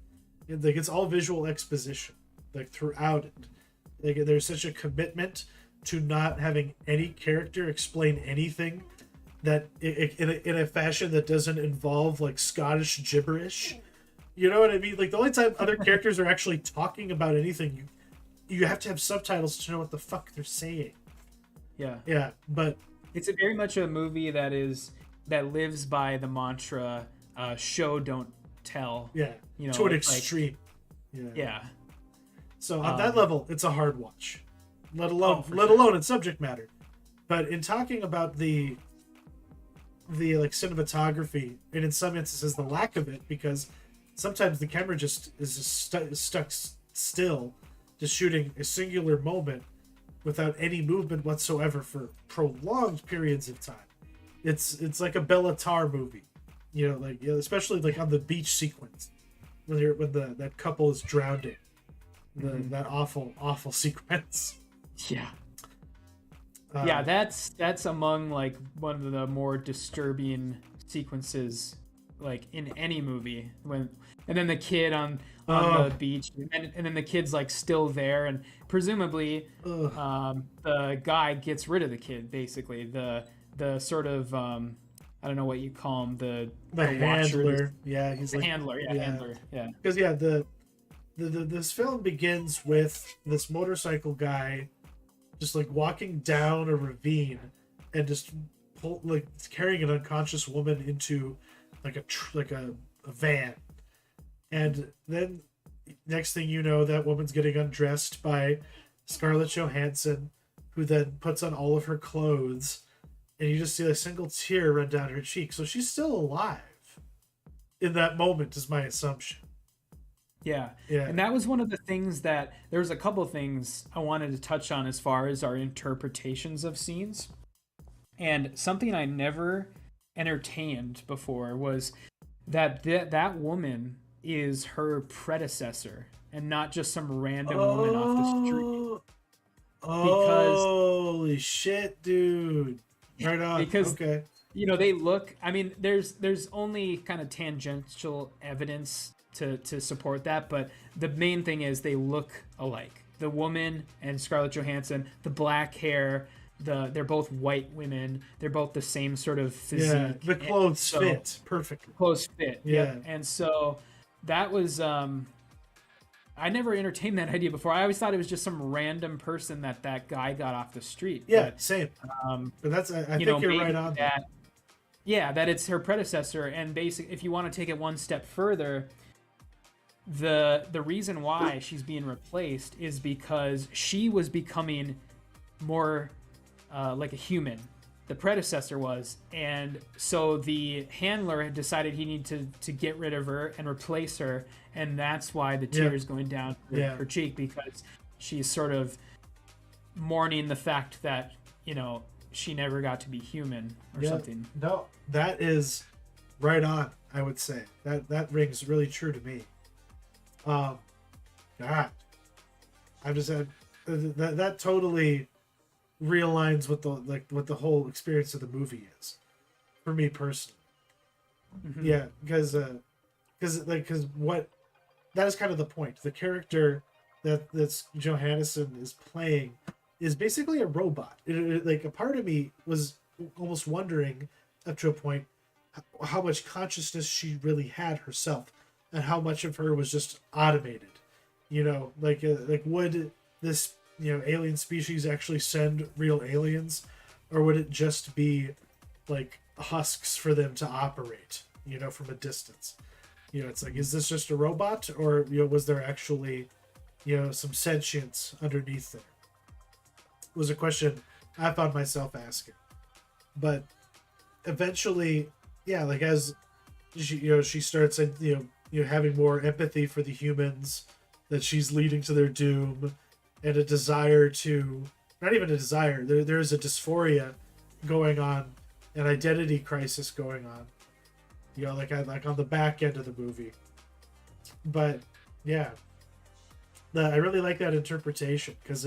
And like, it's all visual exposition, like throughout it. Like, there's such a commitment to not having any character explain anything, that in a fashion that doesn't involve like Scottish gibberish. You know what I mean? Like, the only time other characters are actually talking about anything, you have to have subtitles to know what the fuck they're saying. Yeah, but it's very much a movie that lives by the mantra, show don't tell. Yeah, you know, to an extreme. Like, yeah. So on that level, it's a hard watch. Let alone in subject matter. But in talking about the like cinematography, and in some instances the lack of it, because sometimes the camera just is stuck still, just shooting a singular moment without any movement whatsoever for prolonged periods of time. It's like a Bella Tarr movie, you know, like, you know, especially like on the beach sequence. when that couple is drowning, Mhm. that awful sequence. Yeah. Yeah, that's among like one of the more disturbing sequences like in any movie when and then the kid on Oh, the beach and then the kid's like still there and presumably ugh. the guy gets rid of the kid basically the sort of I don't know what you call him The the watcher handler, yeah, he's the like, handler yeah yeah, handler yeah because yeah, this film begins with this motorcycle guy just like walking down a ravine and just like carrying an unconscious woman into like a van, and then next thing you know, that woman's getting undressed by Scarlett Johansson, who then puts on all of her clothes, and you just see a single tear run down her cheek. So she's still alive in that moment, is my assumption. Yeah. Yeah. And that was one of the things that there was a couple of things I wanted to touch on as far as our interpretations of scenes. And something I never entertained before was that woman is her predecessor and not just some random woman off the street Oh, because holy shit, dude! Right on. because Okay. they look I mean there's only kind of tangential evidence to support that but the main thing is they look alike the woman and Scarlett Johansson the black hair they're both white women they're both the same sort of Yeah, physique the and clothes so fit perfectly. close fit Yeah. yep and so that was I never entertained that idea before I always thought it was just some random person that guy got off the street Yeah, but same. um But that's I you think know you're maybe right on there. that yeah, that it's her predecessor, and basic. If you want to take it one step further, the reason why she's being replaced is because she was becoming more like a human. The predecessor was, and so the handler had decided he needed to get rid of her and replace her, and that's why the Yeah. tears going down Yeah. her cheek because she's sort of mourning the fact that she never got to be human or Yeah. something. No, that is right on. I would say that rings really true to me. Um, God, I'm just that totally realigns with what the whole experience of the movie is for me personally. Mhm. Yeah, because what that is kind of the point. The character that's Johansson is playing is basically a robot. Like a part of me was almost wondering up to a point how much consciousness she really had herself, and how much of her was just automated. Like would this alien species actually send real aliens, or would it just be like husks for them to operate? From a distance. It's like, is this just a robot, or was there actually some sentience underneath there? Was a question I found myself asking. But eventually, yeah, like as she starts having more empathy for the humans that she's leading to their doom, and a desire to, not even a desire, there's a dysphoria going on, an identity crisis going on, like on the back end of the movie. But yeah, I really like that interpretation because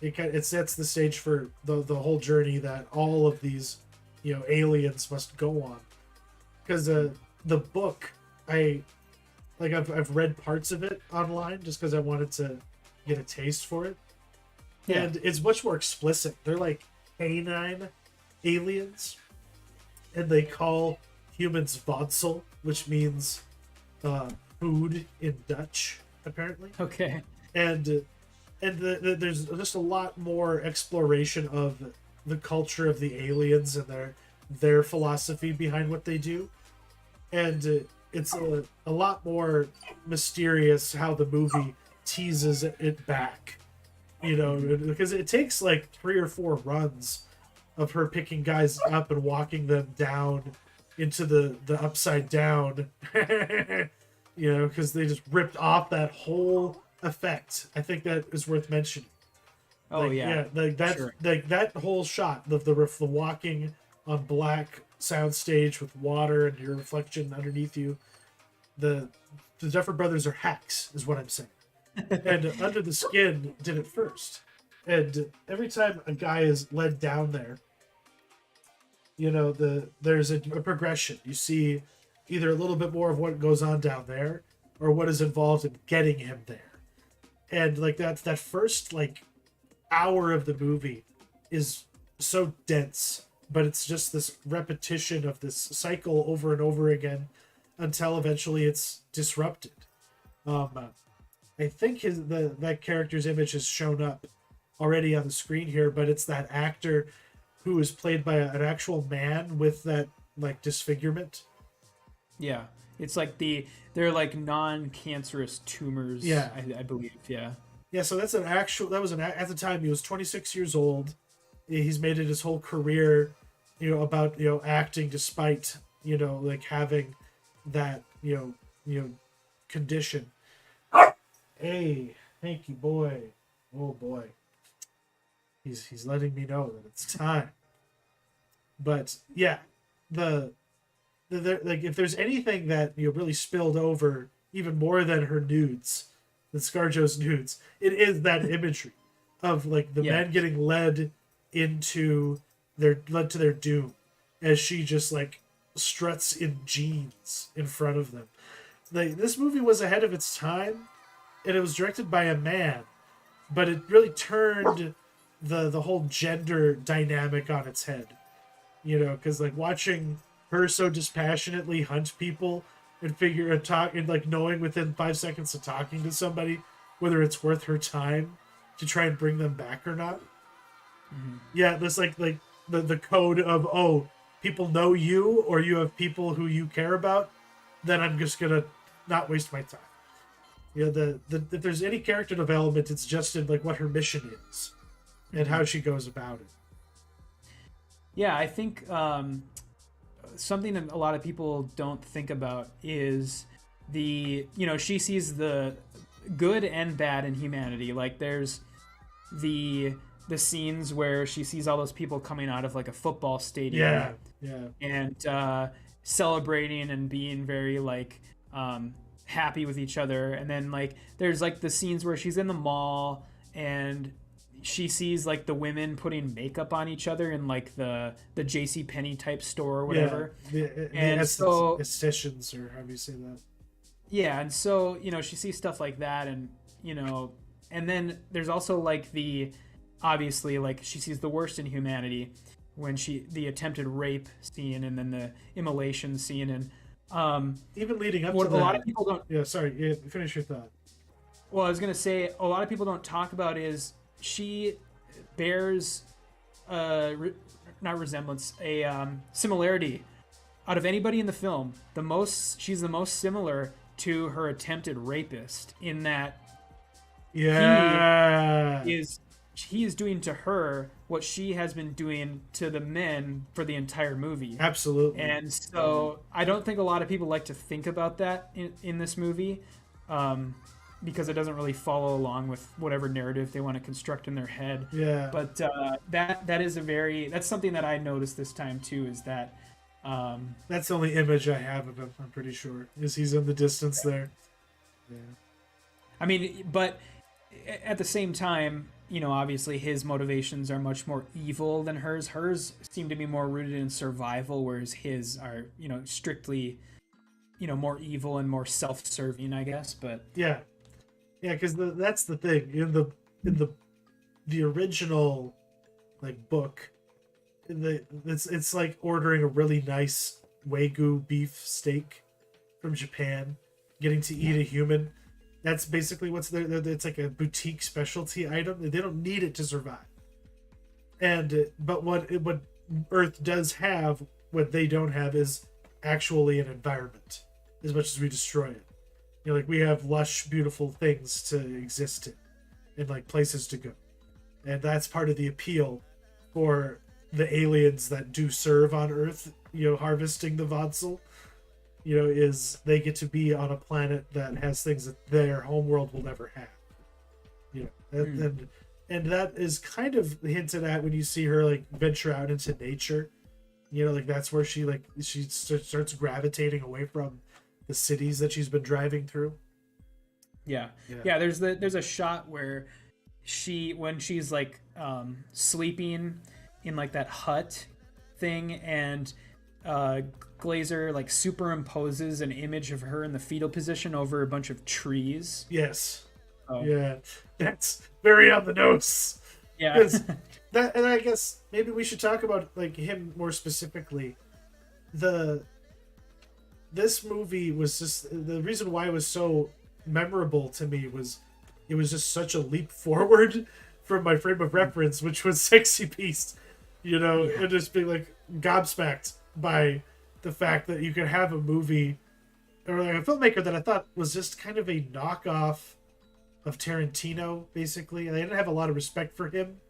it sets the stage for the whole journey that all of these aliens must go on. Because the book, I've read parts of it online just because I wanted to get a taste for it, Yeah. and it's much more explicit. They're like canine aliens, and they call humans voedsel, which means food in Dutch, apparently. Okay. And there's just a lot more exploration of the culture of the aliens and their philosophy behind what they do, and it's a lot more mysterious how the movie teases it back, because it takes like 3 or 4 runs of her picking guys up and walking them down into the upside down, because they just ripped off that whole effect. I think that is worth mentioning. Oh yeah. Like that, Sure. like that whole shot, the walking on black soundstage with water and your reflection underneath you. the Duffer Brothers are hacks, is what I'm saying. And Under the Skin did it first. And every time a guy is led down there, there's a progression. You see either a little bit more of what goes on down there, or what is involved in getting him there. And like that first like hour of the movie is so dense, but it's just this repetition of this cycle over and over again until eventually it's disrupted. I think that character's image has shown up already on the screen here, but it's that actor who is played by an actual man with that like disfigurement. Yeah, it's like they're like non-cancerous tumors. Yeah, I believe. Yeah. Yeah, so at the time he was 26 years old. He's made it his whole career, about acting despite like having that condition. Hey, thank you, boy. Oh boy, he's letting me know that it's time. But yeah, like if there's anything that really spilled over even more than her nudes, than ScarJo's nudes, it is that imagery of like the men getting led to their doom as she just like struts in jeans in front of them. Like this movie was ahead of its time, and it was directed by a man, but it really turned the whole gender dynamic on its head. Because like watching her so dispassionately hunt people and talk and like knowing within 5 seconds of talking to somebody whether it's worth her time to try and bring them back or not. Mm-hmm. Yeah, this like the code of, oh, people know you or you have people who you care about, then I'm just gonna not waste my time. If there's any character development, it's just in like what her mission is and how she goes about it. Yeah, I think something that a lot of people don't think about is she sees the good and bad in humanity. Like there's the scenes where she sees all those people coming out of like a football stadium, and celebrating and being very like happy with each other. And then like there's like the scenes where she's in the mall and she sees like the women putting makeup on each other in like the JCPenney type store or whatever. So estheticians, or how do you say that? Yeah, and so she sees stuff like that, and and then there's also like obviously like she sees the worst in humanity when the attempted rape scene and then the immolation scene, and even leading up to that. A lot of people don't. Yeah, sorry. Yeah, finish your thought. Well, I was gonna say a lot of people don't talk about is she bears not resemblance, a similarity out of anybody in the film. She's the most similar to her attempted rapist in that he is doing to her what she has been doing to the men for the entire movie. Absolutely. And so I don't think a lot of people like to think about that in this movie, because it doesn't really follow along with whatever narrative they want to construct in their head. Yeah. But that's something that I noticed this time too, is that that's the only image I have of him, I'm pretty sure, is he's in the distance there. Yeah. I mean, but at the same time, obviously his motivations are much more evil than hers. Hers seem to be more rooted in survival, whereas his are, strictly, more evil and more self-serving, I guess. But yeah, because that's the thing in the original like book. It's like ordering a really nice Wagyu beef steak from Japan, getting to eat a human. That's basically what's there. It's like a boutique specialty item. They don't need it to survive. But what Earth does have, what they don't have, is actually an environment. As much as we destroy it, like we have lush, beautiful things to exist in, and like places to go, and that's part of the appeal for the aliens that do serve on Earth, harvesting the Vodsel, is they get to be on a planet that has things that their homeworld will never have. And that is kind of hinted at when you see her like venture out into nature. Like that's where she starts gravitating away from the cities that she's been driving through. Yeah. There's a shot where when she's like sleeping in like that hut thing, and Glazer like superimposes an image of her in the fetal position over a bunch of trees. Yes. Yeah, that's very on the nose. Yeah. That, and I guess maybe we should talk about like him more specifically. This movie was just the reason why it was so memorable to me was it was just such a leap forward from my frame of reference, which was Sexy Beast, and just being like gobsmacked by the fact that you could have a movie or like a filmmaker that I thought was just kind of a knockoff of Tarantino, basically. And I didn't have a lot of respect for him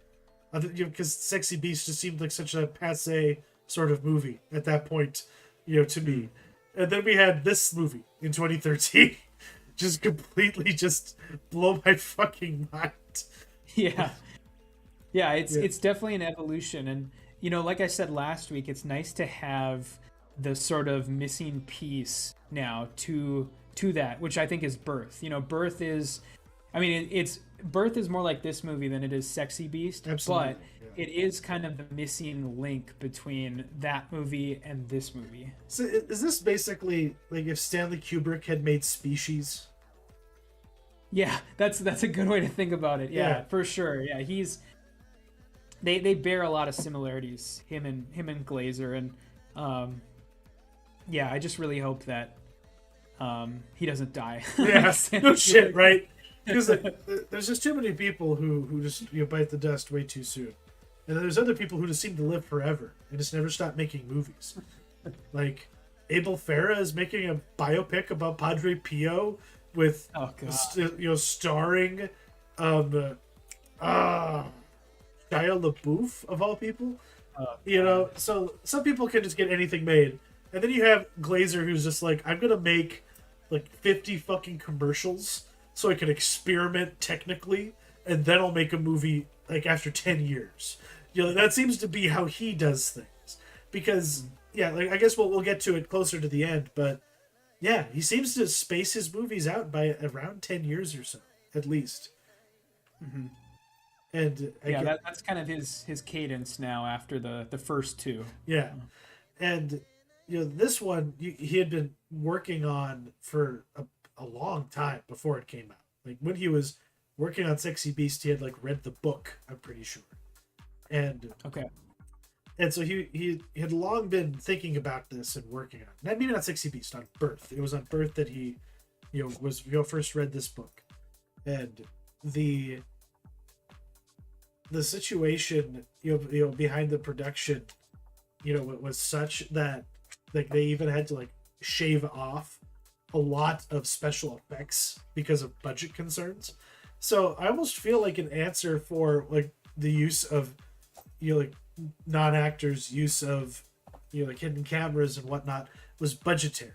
because Sexy Beast just seemed like such a passé sort of movie at that point, to me. And then we had this movie in 2013 just completely just blow my fucking mind. Yeah, it's definitely an evolution. And, like I said last week, it's nice to have the sort of missing piece now to that, which I think is Birth. Birth is... Birth is more like this movie than it is Sexy Beast. Absolutely. But it is kind of the missing link between that movie and this movie. So is this basically like if Stanley Kubrick had made Species? Yeah, that's a good way to think about it. Yeah. For sure. Yeah, they bear a lot of similarities, him and Glazer, and I just really hope that he doesn't die. Yeah, no shit, right? Because there's just too many people who just bite the dust way too soon, and then there's other people who just seem to live forever and just never stop making movies. Like Abel Ferrara is making a biopic about Padre Pio with starring Shia LaBeouf of all people. So some people can just get anything made, and then you have Glazer who's just like, I'm gonna make like 50 fucking commercials so I can experiment technically, and then I'll make a movie like after 10 years. That seems to be how he does things. Because, I guess we'll get to it closer to the end, but yeah, he seems to space his movies out by around 10 years or so, at least. Mm-hmm. And that's kind of his cadence now after the first two. Yeah. And, this one, he had been working on for a long time before it came out. Like when he was working on Sexy Beast, he had like read the book, I'm pretty sure. And so he had long been thinking about this and working on it. Maybe not Sexy Beast, on Birth. It was on Birth that he first read this book. And the situation behind the production it was such that like they even had to like shave off a lot of special effects because of budget concerns. So I almost feel like an answer for like the use of like non-actors use of like hidden cameras and whatnot was budgetary.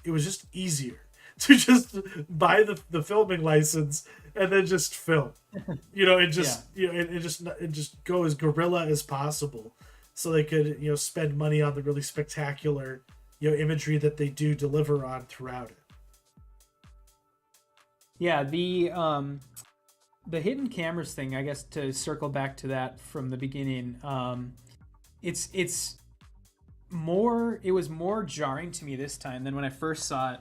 It was just easier to just buy the filming license and then just film and just and just go as guerrilla as possible, so they could spend money on the really spectacular imagery that they do deliver on throughout it. Yeah, the hidden cameras thing, I guess, to circle back to that from the beginning, it was more jarring to me this time than when I first saw it.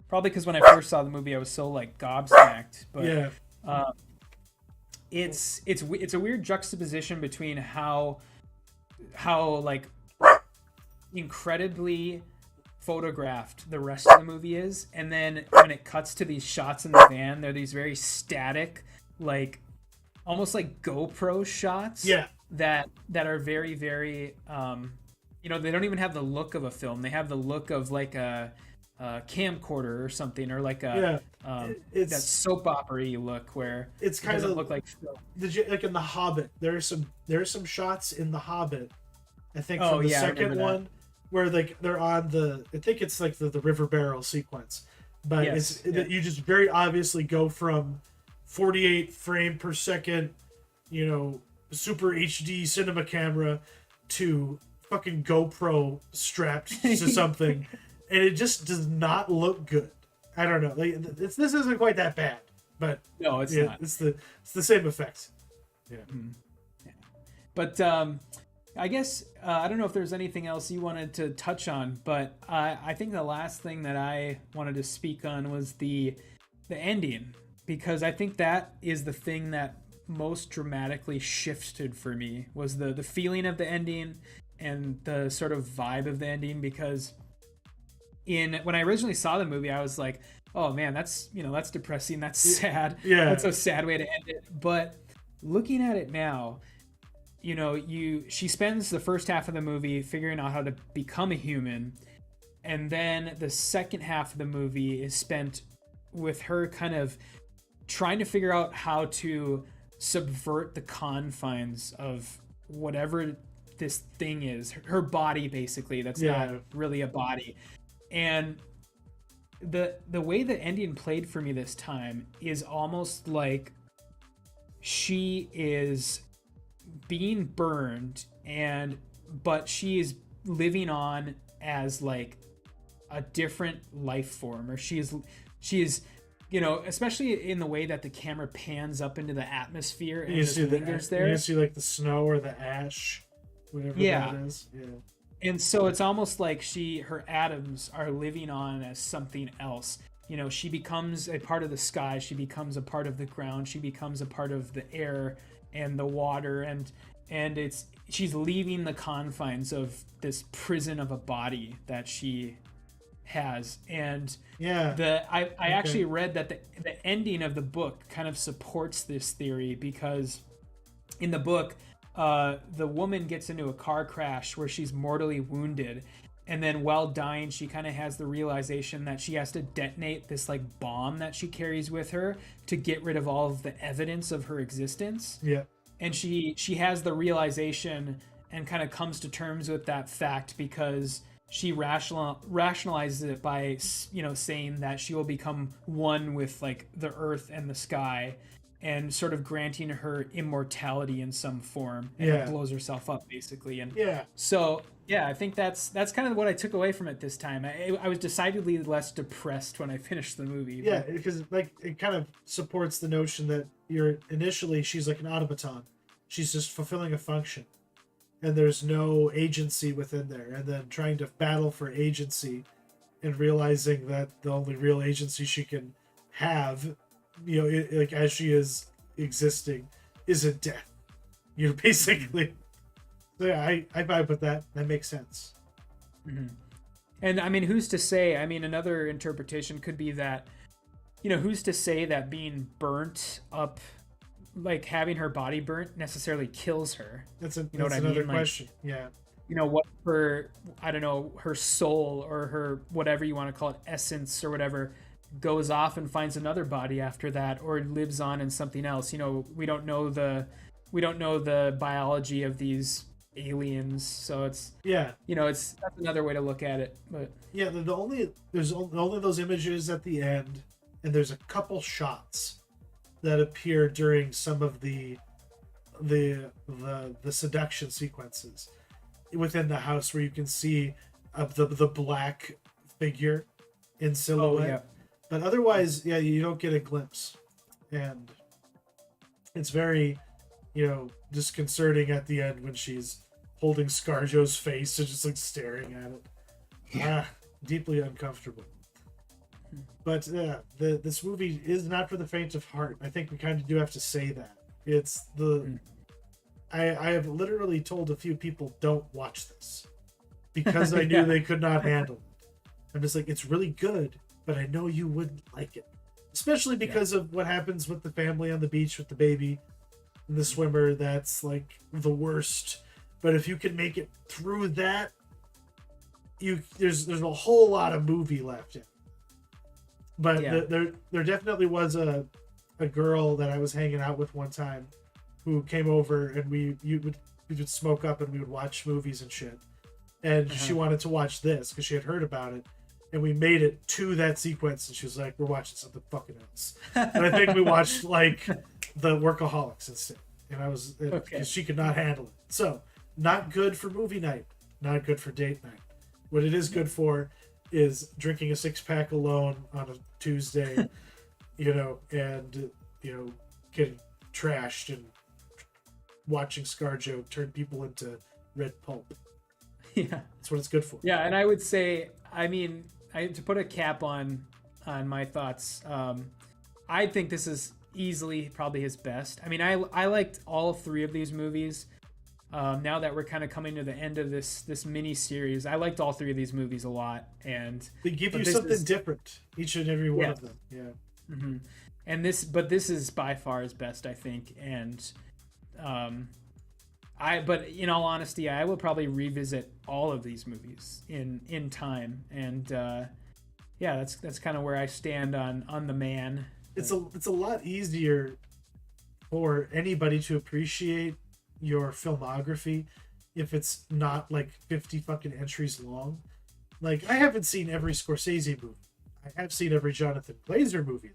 Probably because when I first saw the movie, I was so like gobsmacked. But it's a weird juxtaposition between how like incredibly photographed the rest of the movie is, and then when it cuts to these shots in the van, they're these very static, like almost like GoPro shots that are very, very they don't even have the look of a film. They have the look of like a camcorder or something, or like that soap opera-y look where it's kind of look like film. Did you like in The Hobbit? There are some shots in The Hobbit, I think, from the second one, where like they're on I think it's like the river barrel sequence, but you just very obviously go from 48 frame per second, super HD cinema camera to fucking GoPro strapped to something. and it just does not look good. I don't know. Like this isn't quite that bad, but no, it's not. It's the same effect. Yeah. Mm. Yeah. But I guess I don't know if there's anything else you wanted to touch on, but I think the last thing that I wanted to speak on was the ending, because I think that is the thing that most dramatically shifted for me, was the feeling of the ending and the sort of vibe of the ending. Because when I originally saw the movie, I was like, oh man, that's depressing, that's sad. Yeah, that's a sad way to end it. But looking at it now, she spends the first half of the movie figuring out how to become a human, and then the second half of the movie is spent with her kind of trying to figure out how to subvert the confines of whatever this thing is, her body, basically, that's not really a body. And the way the ending played for me this time is almost like she is being burned, but she is living on as like a different life form, or she is especially in the way that the camera pans up into the atmosphere and just lingers there. You see like the snow or the ash, whatever that is. Yeah. And so it's almost like her atoms are living on as something else. She becomes a part of the sky, she becomes a part of the ground, she becomes a part of the air and the water, and she's leaving the confines of this prison of a body that she has. And I actually read that the ending of the book kind of supports this theory, because in the book the woman gets into a car crash where she's mortally wounded, and then while dying she kind of has the realization that she has to detonate this like bomb that she carries with her to get rid of all of the evidence of her existence. And she has the realization and kind of comes to terms with that fact, because she rationalizes it by saying that she will become one with like the earth and the sky, and sort of granting her immortality in some form, and blows herself up basically. And so I think that's kind of what I took away from it this time. I was decidedly less depressed when I finished the movie. Because like it kind of supports the notion that she's like an automaton. She's just fulfilling a function, and there's no agency within there. And then trying to battle for agency, and realizing that the only real agency she can have, like as she is existing, is in death. Basically. So I vibe with that. That makes sense. Mm-hmm. And I mean, who's to say? I mean, another interpretation could be that, who's to say that being burnt up, like having her body burnt, necessarily kills her? That's another question. What her, I don't know, her soul or her whatever you want to call it, essence or whatever, goes off and finds another body after that, or lives on in something else. We don't know the biology of these aliens, so it's that's another way to look at it. But there's only those images at the end, and there's a couple shots that appear during some of the seduction sequences within the house, where you can see the black figure in silhouette. But otherwise, you don't get a glimpse, and it's very disconcerting at the end when she's holding ScarJo's face and just like staring at it. Deeply uncomfortable. But this movie is not for the faint of heart. I think we kind of do have to say that. It's I have literally told a few people, don't watch this, because I knew they could not handle it. I'm just like, it's really good, but I know you wouldn't like it, especially because of what happens with the family on the beach with the baby and the swimmer. That's like the worst. But if you can make it through that, there's a whole lot of movie left in. But there definitely was a girl that I was hanging out with one time who came over, and we would smoke up and we would watch movies and shit. And she wanted to watch this because she had heard about it. And we made it to that sequence, and she was like, we're watching something fucking else. And I think we watched like the Workaholics instead. And I was, because she could not handle it. So, not good for movie night, not good for date night. What it is good for is drinking a 6-pack alone on a Tuesday, and getting trashed and watching ScarJo turn people into red pulp. Yeah, That's what it's good for. yeah, and I would say, I mean, to put a cap on my thoughts, I think this is easily probably his best. I mean, I liked all three of these movies. Now that we're kind of coming to the end of this mini series, I liked all three of these movies a lot, and they give you something different each and every one of them. Yeah. Mm-hmm. And this is by far his best, I think, and but in all honesty, I will probably revisit all of these movies in time, and yeah, that's kind of where I stand on the man. It's a lot easier for anybody to appreciate your filmography if it's not like 50 fucking entries long. Like, I haven't seen every Scorsese movie. I have seen every Jonathan Glazer movie.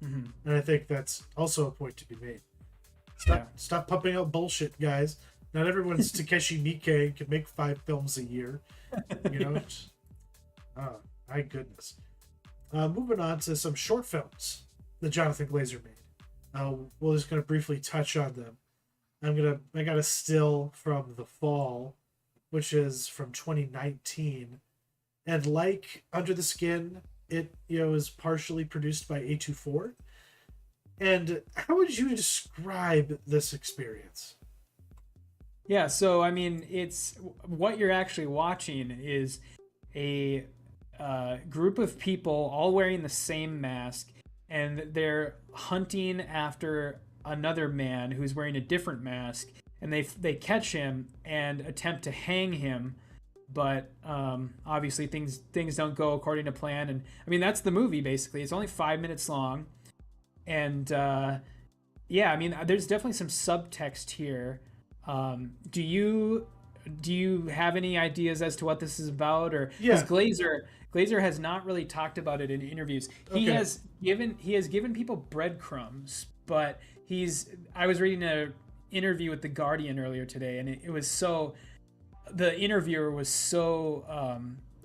Mm-hmm. And I think that's also a point to be made. Stop pumping out bullshit, guys. Not everyone's Takeshi Miike and can make 5 films a year. Oh, my goodness. Moving on to some short films that Jonathan Glazer made. We're just going to briefly touch on them. I got a still from The Fall, which is from 2019. And like Under the Skin, it is partially produced by A24. And how would you describe this experience? Yeah, so I mean, it's what you're actually watching is a group of people all wearing the same mask, and they're hunting after another man who's wearing a different mask, and they catch him and attempt to hang him, but obviously things don't go according to plan. And I mean, that's the movie basically. It's only 5 minutes long, and yeah, I mean, there's definitely some subtext here. Do you have any ideas as to what this is about? Or because Glazer has not really talked about it in interviews. He has given people breadcrumbs, but I was reading an interview with The Guardian earlier today, and it was so, the interviewer was so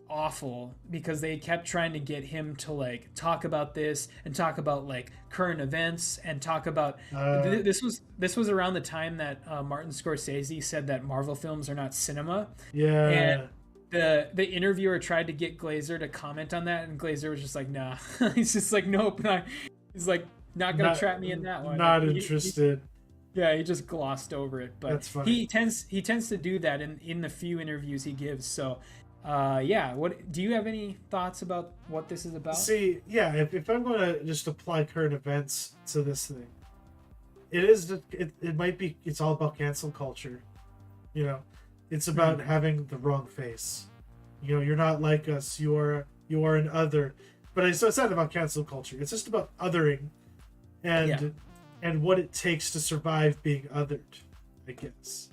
awful because they kept trying to get him to like talk about this and talk about like current events and talk about this was around the time that Martin Scorsese said that Marvel films are not cinema. Yeah. And the interviewer tried to get Glazer to comment on that, and Glazer was just like, nah. He's just like, nope. He's like, not gonna trap me in that one. Not interested. He just glossed over it, but that's fine. He tends to do that in the few interviews he gives. So yeah, what do you have any thoughts about what this is about? See, yeah, if I'm going to just apply current events to this thing, it might be, it's all about cancel culture. It's about having the wrong face. You're not like us. You are an other. But so it's not about cancel culture. It's just about othering, and what it takes to survive being othered, I guess.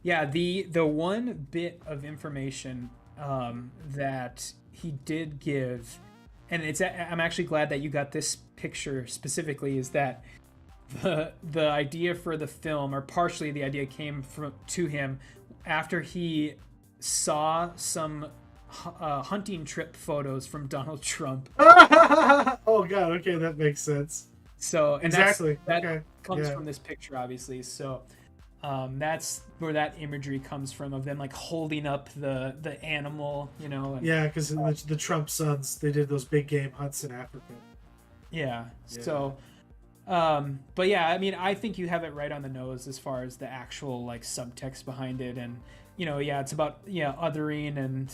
Yeah, the one bit of information that he did give, and I'm actually glad that you got this picture specifically, is that the idea for the film, or partially the idea, came to him after he saw some hunting trip photos from Donald Trump. Oh god, okay, that makes sense. So and exactly that comes from this picture, obviously. So that's where that imagery comes from, of them like holding up the animal, yeah, because the Trump sons, they did those big game hunts in Africa. Yeah. So but yeah, I mean, I think you have it right on the nose as far as the actual like subtext behind it. And it's about othering, and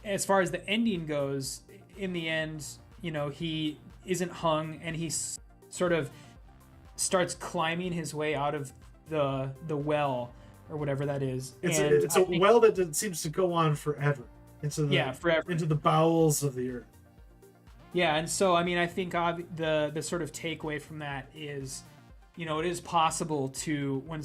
as far as the ending goes, in the end, he isn't hung, and he sort of starts climbing his way out of the well, or whatever that is. It's a well that seems to go on forever forever into the bowels of the earth. Yeah, and so I mean, I think the sort of takeaway from that is, it is possible to, when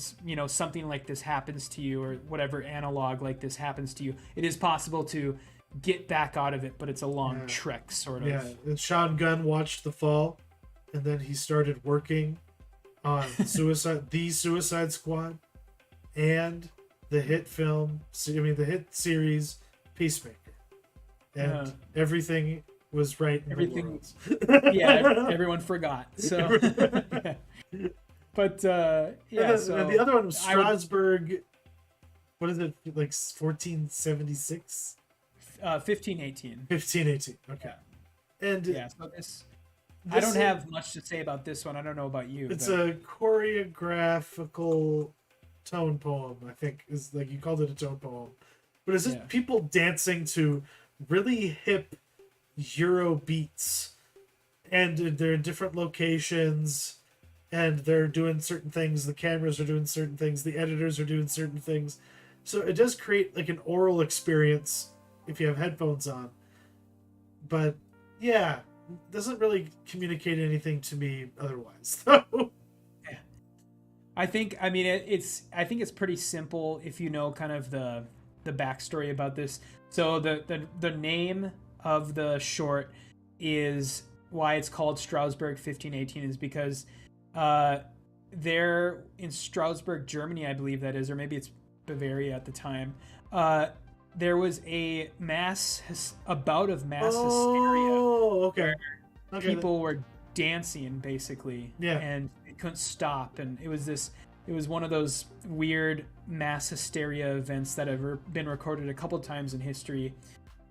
something like this happens to you, or whatever analog like this happens to you, it is possible to get back out of it, but it's a long trek, sort of. Yeah, and Sean Gunn watched The Fall, and then he started working on the Suicide Squad and the hit film, the hit series Peacemaker, and everything was right in the world. Yeah, everyone forgot. So, yeah. But yeah. And the other one was Strasbourg. What is it, like 1476? 1518. 1518. Okay. Yeah. And yeah, so I don't have much to say about this one. I don't know about you. It's a choreographical tone poem, I think, is like you called it a tone poem. But it's just people dancing to really hip Euro beats. And they're in different locations, and they're doing certain things. The cameras are doing certain things. The editors are doing certain things. So it does create like an oral experience if you have headphones on. But yeah, doesn't really communicate anything to me otherwise. Yeah. I think it's pretty simple if you know kind of the backstory about this. So the name of the short is why it's called Strasbourg 1518 is because they're in Strasbourg, Germany, I believe that is, or maybe it's Bavaria at the time. There was a bout of mass hysteria. Oh, okay. People were dancing basically, and they couldn't stop, and it was one of those weird mass hysteria events that have been recorded a couple times in history.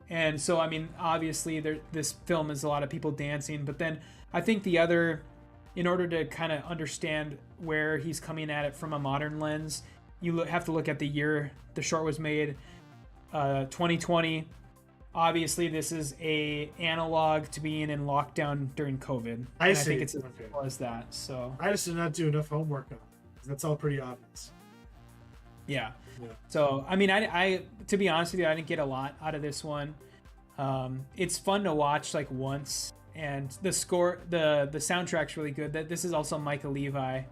And so, I mean, obviously, this film is a lot of people dancing, but then I think in order to kind of understand where he's coming at it from a modern lens, you have to look at the year the short was made, 2020. Obviously, this is a analog to being in lockdown during COVID. I think it's as simple as that. So I just did not do enough homework on it. That's all pretty obvious. Yeah. So, I mean, I to be honest with you, I didn't get a lot out of this one. It's fun to watch like once, and the score, the soundtrack's really good. This is also Michael Levi,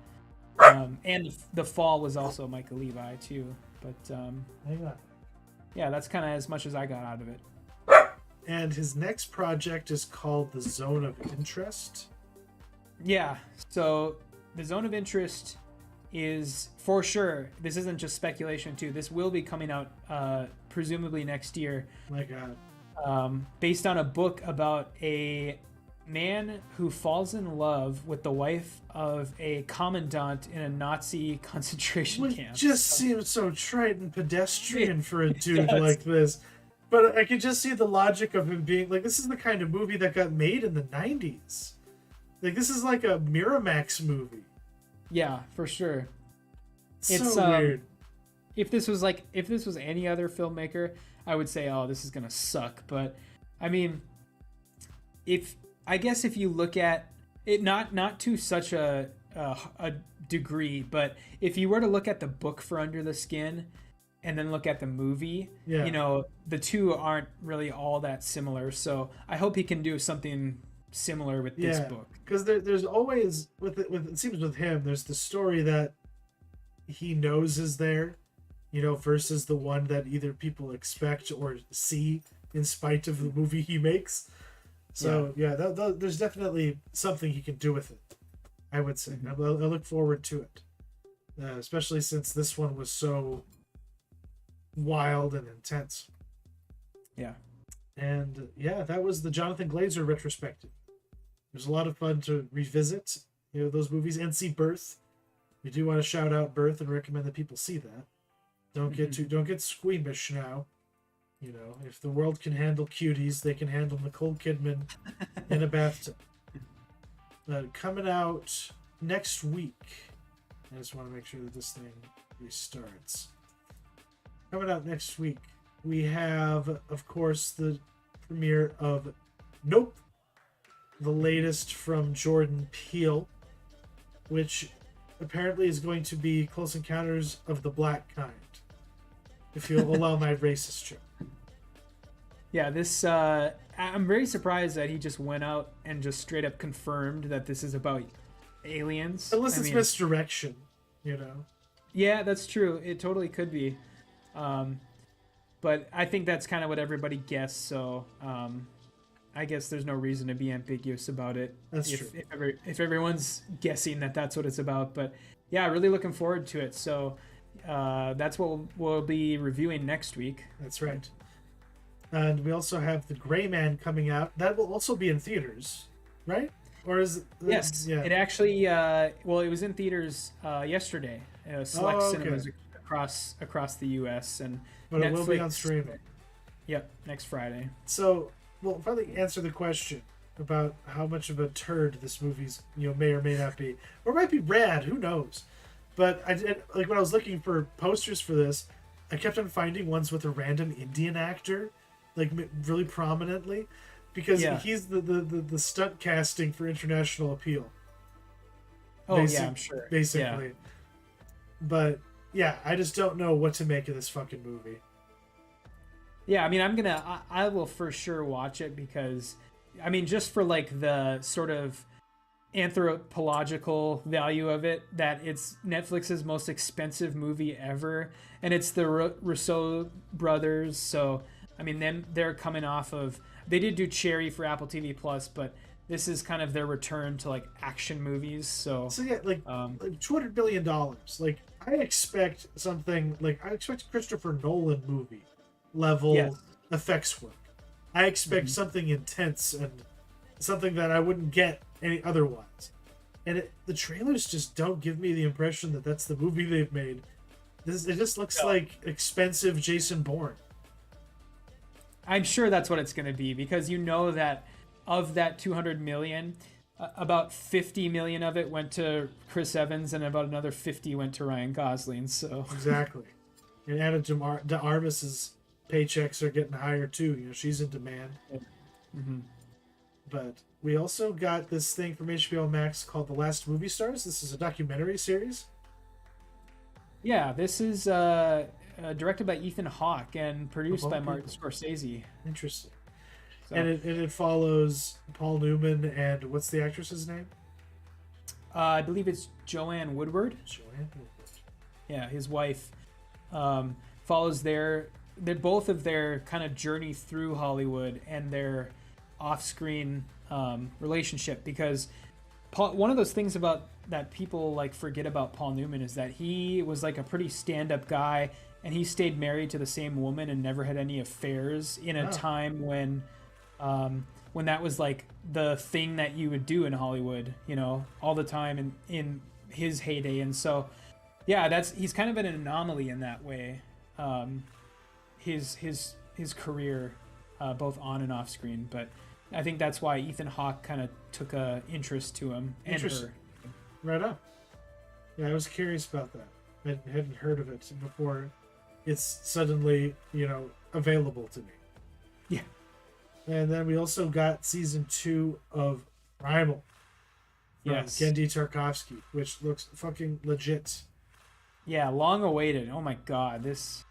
and the Fall was also Michael Levi too. But yeah, that's kind of as much as I got out of it. And his next project is called The Zone of Interest. Yeah. So The Zone of Interest is for sure. This isn't just speculation too. This will be coming out presumably next year. My God. Based on a book about a man who falls in love with the wife of a commandant in a Nazi concentration camp. It just seems so trite and pedestrian for a dude like this. But I could just see the logic of him being like, this is the kind of movie that got made in the 90s. Like, this is like a Miramax movie. Yeah, for sure. It's so weird. If this was any other filmmaker, I would say, oh, this is gonna suck. But I mean, if you look at it, not to such a degree, but if you were to look at the book for Under the Skin and then look at the movie, you know, the two aren't really all that similar. So I hope he can do something similar with this book. Because there's always it seems with him, there's the story that he knows is there, you know, versus the one that either people expect or see in spite of the movie he makes. So there's definitely something he can do with it, I would say. I look forward to it, especially since this one was so wild and intense. Yeah. And that was the Jonathan Glazer retrospective. It was a lot of fun to revisit, you know, those movies and see Birth. We do want to shout out Birth and recommend that people see that. Don't get squeamish now. You know, if the world can handle cuties, they can handle Nicole Kidman in a bathtub. Coming out next week. I just want to make sure that this thing restarts. Coming out next week, we have, of course, the premiere of Nope, the latest from Jordan Peele, which apparently is going to be Close Encounters of the Black Kind, if you'll allow my racist joke. Yeah, this I'm very surprised that he just went out and just straight up confirmed that this is about aliens. Unless it's misdirection, you know. Yeah, that's true. It totally could be. But I think that's kind of what everybody guessed, so I guess there's no reason to be ambiguous about it. That's true. If everyone's guessing that that's what it's about. But yeah, really looking forward to it. So that's what we'll be reviewing next week. That's right. And we also have The Gray Man coming out. That will also be in theaters, right? Or is it? Yes. Yeah. It actually, it was in theaters yesterday. Select cinemas across the U.S. and but Netflix, it will be on streaming. Yep, next Friday. So we'll probably answer the question about how much of a turd this movie's may or may not be, or might be rad. Who knows? But I did, like, when I was looking for posters for this, I kept on finding ones with a random Indian actor, like really prominently, because he's the stunt casting for international appeal. Oh, I'm sure. Basically. Yeah. But yeah, I just don't know what to make of this fucking movie. Yeah, I mean, I will for sure watch it because, I mean, just for like the sort of anthropological value of it, that it's Netflix's most expensive movie ever, and it's the Rousseau brothers. So, I mean, they're coming off of, they did do Cherry for Apple TV Plus, but this is kind of their return to like action movies. So yeah, like $200 billion. Like I expect something like Christopher Nolan movie level effects work. I expect something intense and something that I wouldn't get any otherwise. And the trailers just don't give me the impression that that's the movie they've made. It just looks like expensive Jason Bourne. I'm sure that's what it's going to be, because that of that 200 million, about 50 million of it went to Chris Evans and about another 50 went to Ryan Gosling. So exactly. And Anna de Armas's paychecks are getting higher too. She's in demand. Mm-hmm. But we also got this thing from HBO Max called The Last Movie Stars. This is a documentary series. Yeah, this is directed by Ethan Hawke and produced by Martin Scorsese. Interesting. So, and it follows Paul Newman and what's the actress's name? I believe it's Joanne Woodward. Joanne Woodward. Yeah, his wife. Follows both of their kind of journey through Hollywood and their off-screen relationship, because one of those things about that people like forget about Paul Newman is that he was like a pretty stand-up guy, and he stayed married to the same woman and never had any affairs in a time when that was like the thing that you would do in Hollywood, all the time in his heyday. And so he's kind of an anomaly in that way. His career, both on and off screen, but I think that's why Ethan Hawke kind of took a interest to him and her. Right on. Yeah, I was curious about that. I hadn't heard of it before it's suddenly, available to me. Yeah. And then we also got season 2 of Primal. Yes. Genndy Tartakovsky, which looks fucking legit. Yeah, long awaited. Oh my god, this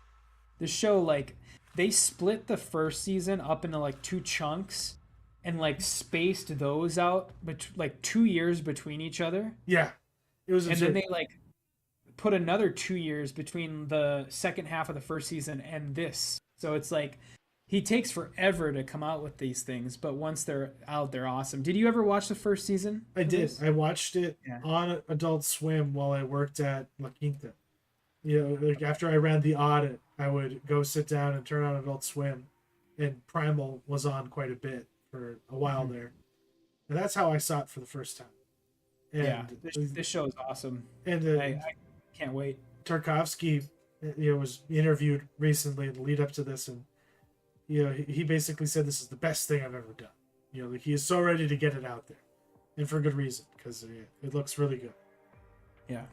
show, like, they split the first season up into like 2 chunks and like spaced those out like 2 years between each other. Yeah. It was absurd. And then they like put another 2 years between the second half of the first season and this. So it's like he takes forever to come out with these things, but once they're out, they're awesome. Did you ever watch the first season? I did. I watched it on Adult Swim while I worked at La Quinta. Like after I ran the audit, I would go sit down and turn on Adult Swim, and Primal was on quite a bit for a while there. And that's how I saw it for the first time. And this show is awesome. And I can't wait. Tarkovsky, was interviewed recently in the lead up to this, and he basically said this is the best thing I've ever done. Like he is so ready to get it out there, and for good reason, because it looks really good. Yeah.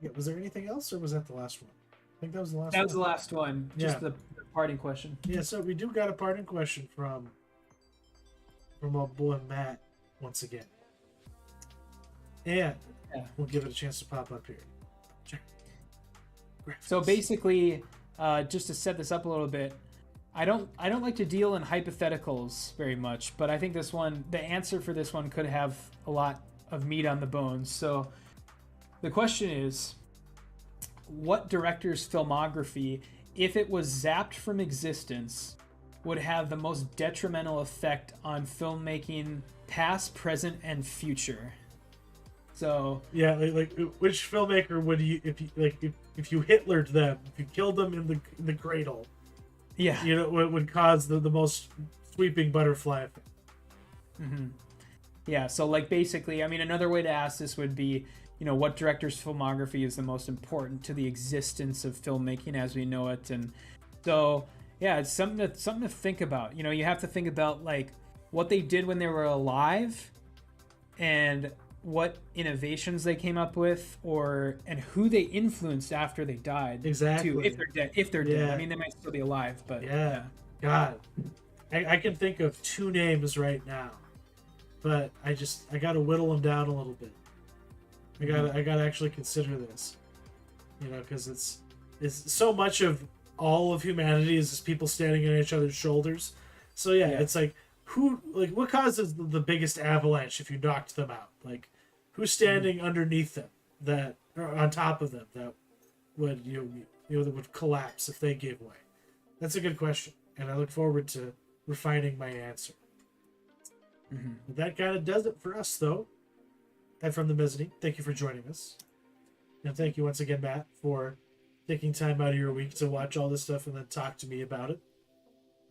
Yeah. Was there anything else, or was that the last one? I think that was the last. That was the last one. Just the parting question. Yeah. So we do got a parting question from our boy Matt once again, and we'll give it a chance to pop up here. So basically, just to set this up a little bit, I don't like to deal in hypotheticals very much, but I think the answer for this one could have a lot of meat on the bones. So the question is, what director's filmography, if it was zapped from existence, would have the most detrimental effect on filmmaking, past, present, and future? So yeah, like which filmmaker would you if you Hitlered them, if you killed them in the cradle, yeah. you know, what would cause the most sweeping butterfly effect? Mm-hmm. Yeah, so like basically, I mean, another way to ask this would be, what director's filmography is the most important to the existence of filmmaking as we know it, and so yeah, it's something to think about. You have to think about like what they did when they were alive, and what innovations they came up with, and who they influenced after they died. Exactly. Too, if they're dead. I mean, they might still be alive, but yeah. God, I can think of 2 names right now, but I gotta whittle them down a little bit. I gotta actually consider this, because it's so much of all of humanity is just people standing on each other's shoulders. So yeah. It's like what causes the biggest avalanche if you knocked them out? Like who's standing underneath them or on top of them that would that would collapse if they gave way? That's a good question, and I look forward to refining my answer. Mm-hmm. That kind of does it for us, though. And from the Mezzanine, thank you for joining us. And thank you once again, Matt, for taking time out of your week to watch all this stuff and then talk to me about it.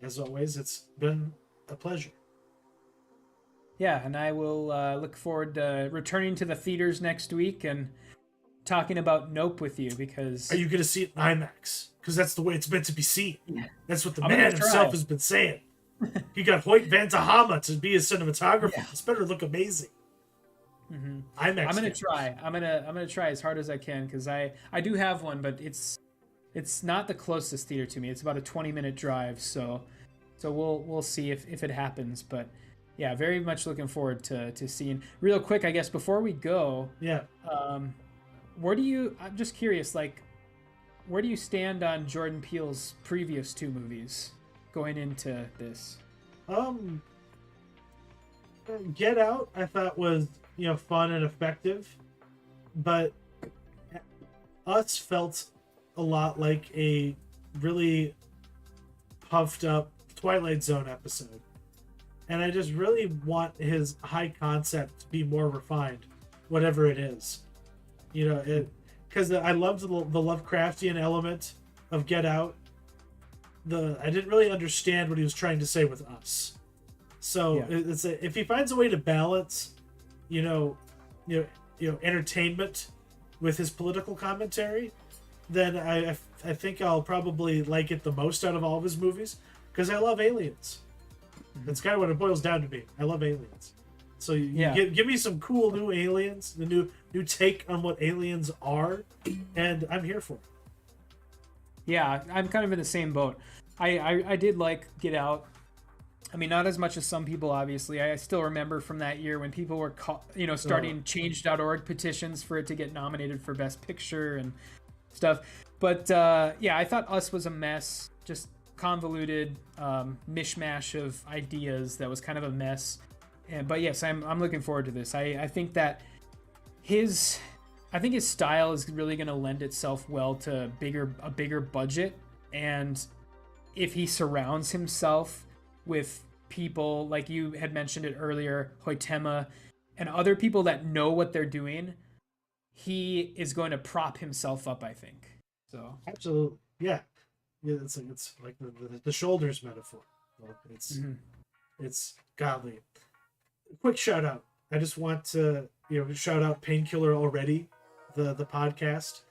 As always, it's been a pleasure. Yeah, and I will look forward to returning to the theaters next week and talking about Nope with you, because... Are you going to see it in IMAX? Because that's the way it's meant to be seen. Yeah. That's what the man himself has been saying. He got Hoyt Van Tahama to be his cinematographer. Yeah. This better look amazing. Mm-hmm. I'm gonna try. I'm gonna try as hard as I can, because I do have one, but it's not the closest theater to me. It's about a 20-minute drive, so we'll see if it happens. But yeah, very much looking forward to seeing. Real quick, I guess before we go, yeah. I'm just curious, like, where do you stand on Jordan Peele's previous 2 movies going into this? Get Out, I thought was fun and effective, but Us felt a lot like a really puffed up Twilight Zone episode, and I just really want his high concept to be more refined, whatever it is. Because I loved the Lovecraftian element of Get Out. I didn't really understand what he was trying to say with Us. So yeah. If he finds a way to balance, entertainment with his political commentary, then I think I'll probably like it the most out of all of his movies, because I love aliens. Mm-hmm. That's kind of what it boils down to me. I love aliens. So give me some cool new aliens, the new take on what aliens are, and I'm here for it. Yeah, I'm kind of in the same boat. I did like Get Out. I mean, not as much as some people, obviously. I still remember from that year when people were, starting change.org petitions for it to get nominated for Best Picture and stuff. But I thought Us was a mess, just convoluted mishmash of ideas that was kind of a mess. But yes, I'm looking forward to this. I think that his style is really going to lend itself well to a bigger budget, and if he surrounds himself with people like you had mentioned it earlier, Hoytema, and other people that know what they're doing, he is going to prop himself up, I think. So absolutely, yeah. It's like the shoulders metaphor. It's godly. Quick shout out. I just want to shout out Painkiller Already, the podcast.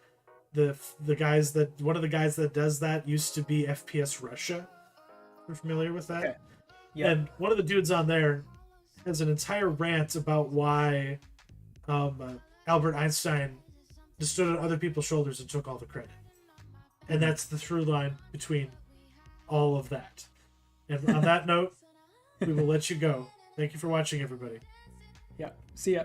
One of the guys that does that used to be FPS Russia. You're familiar with that? Okay. Yeah. And one of the dudes on there has an entire rant about why Albert Einstein just stood on other people's shoulders and took all the credit. And that's the through line between all of that. And on that note, we will let you go. Thank you for watching, everybody. Yeah. See ya.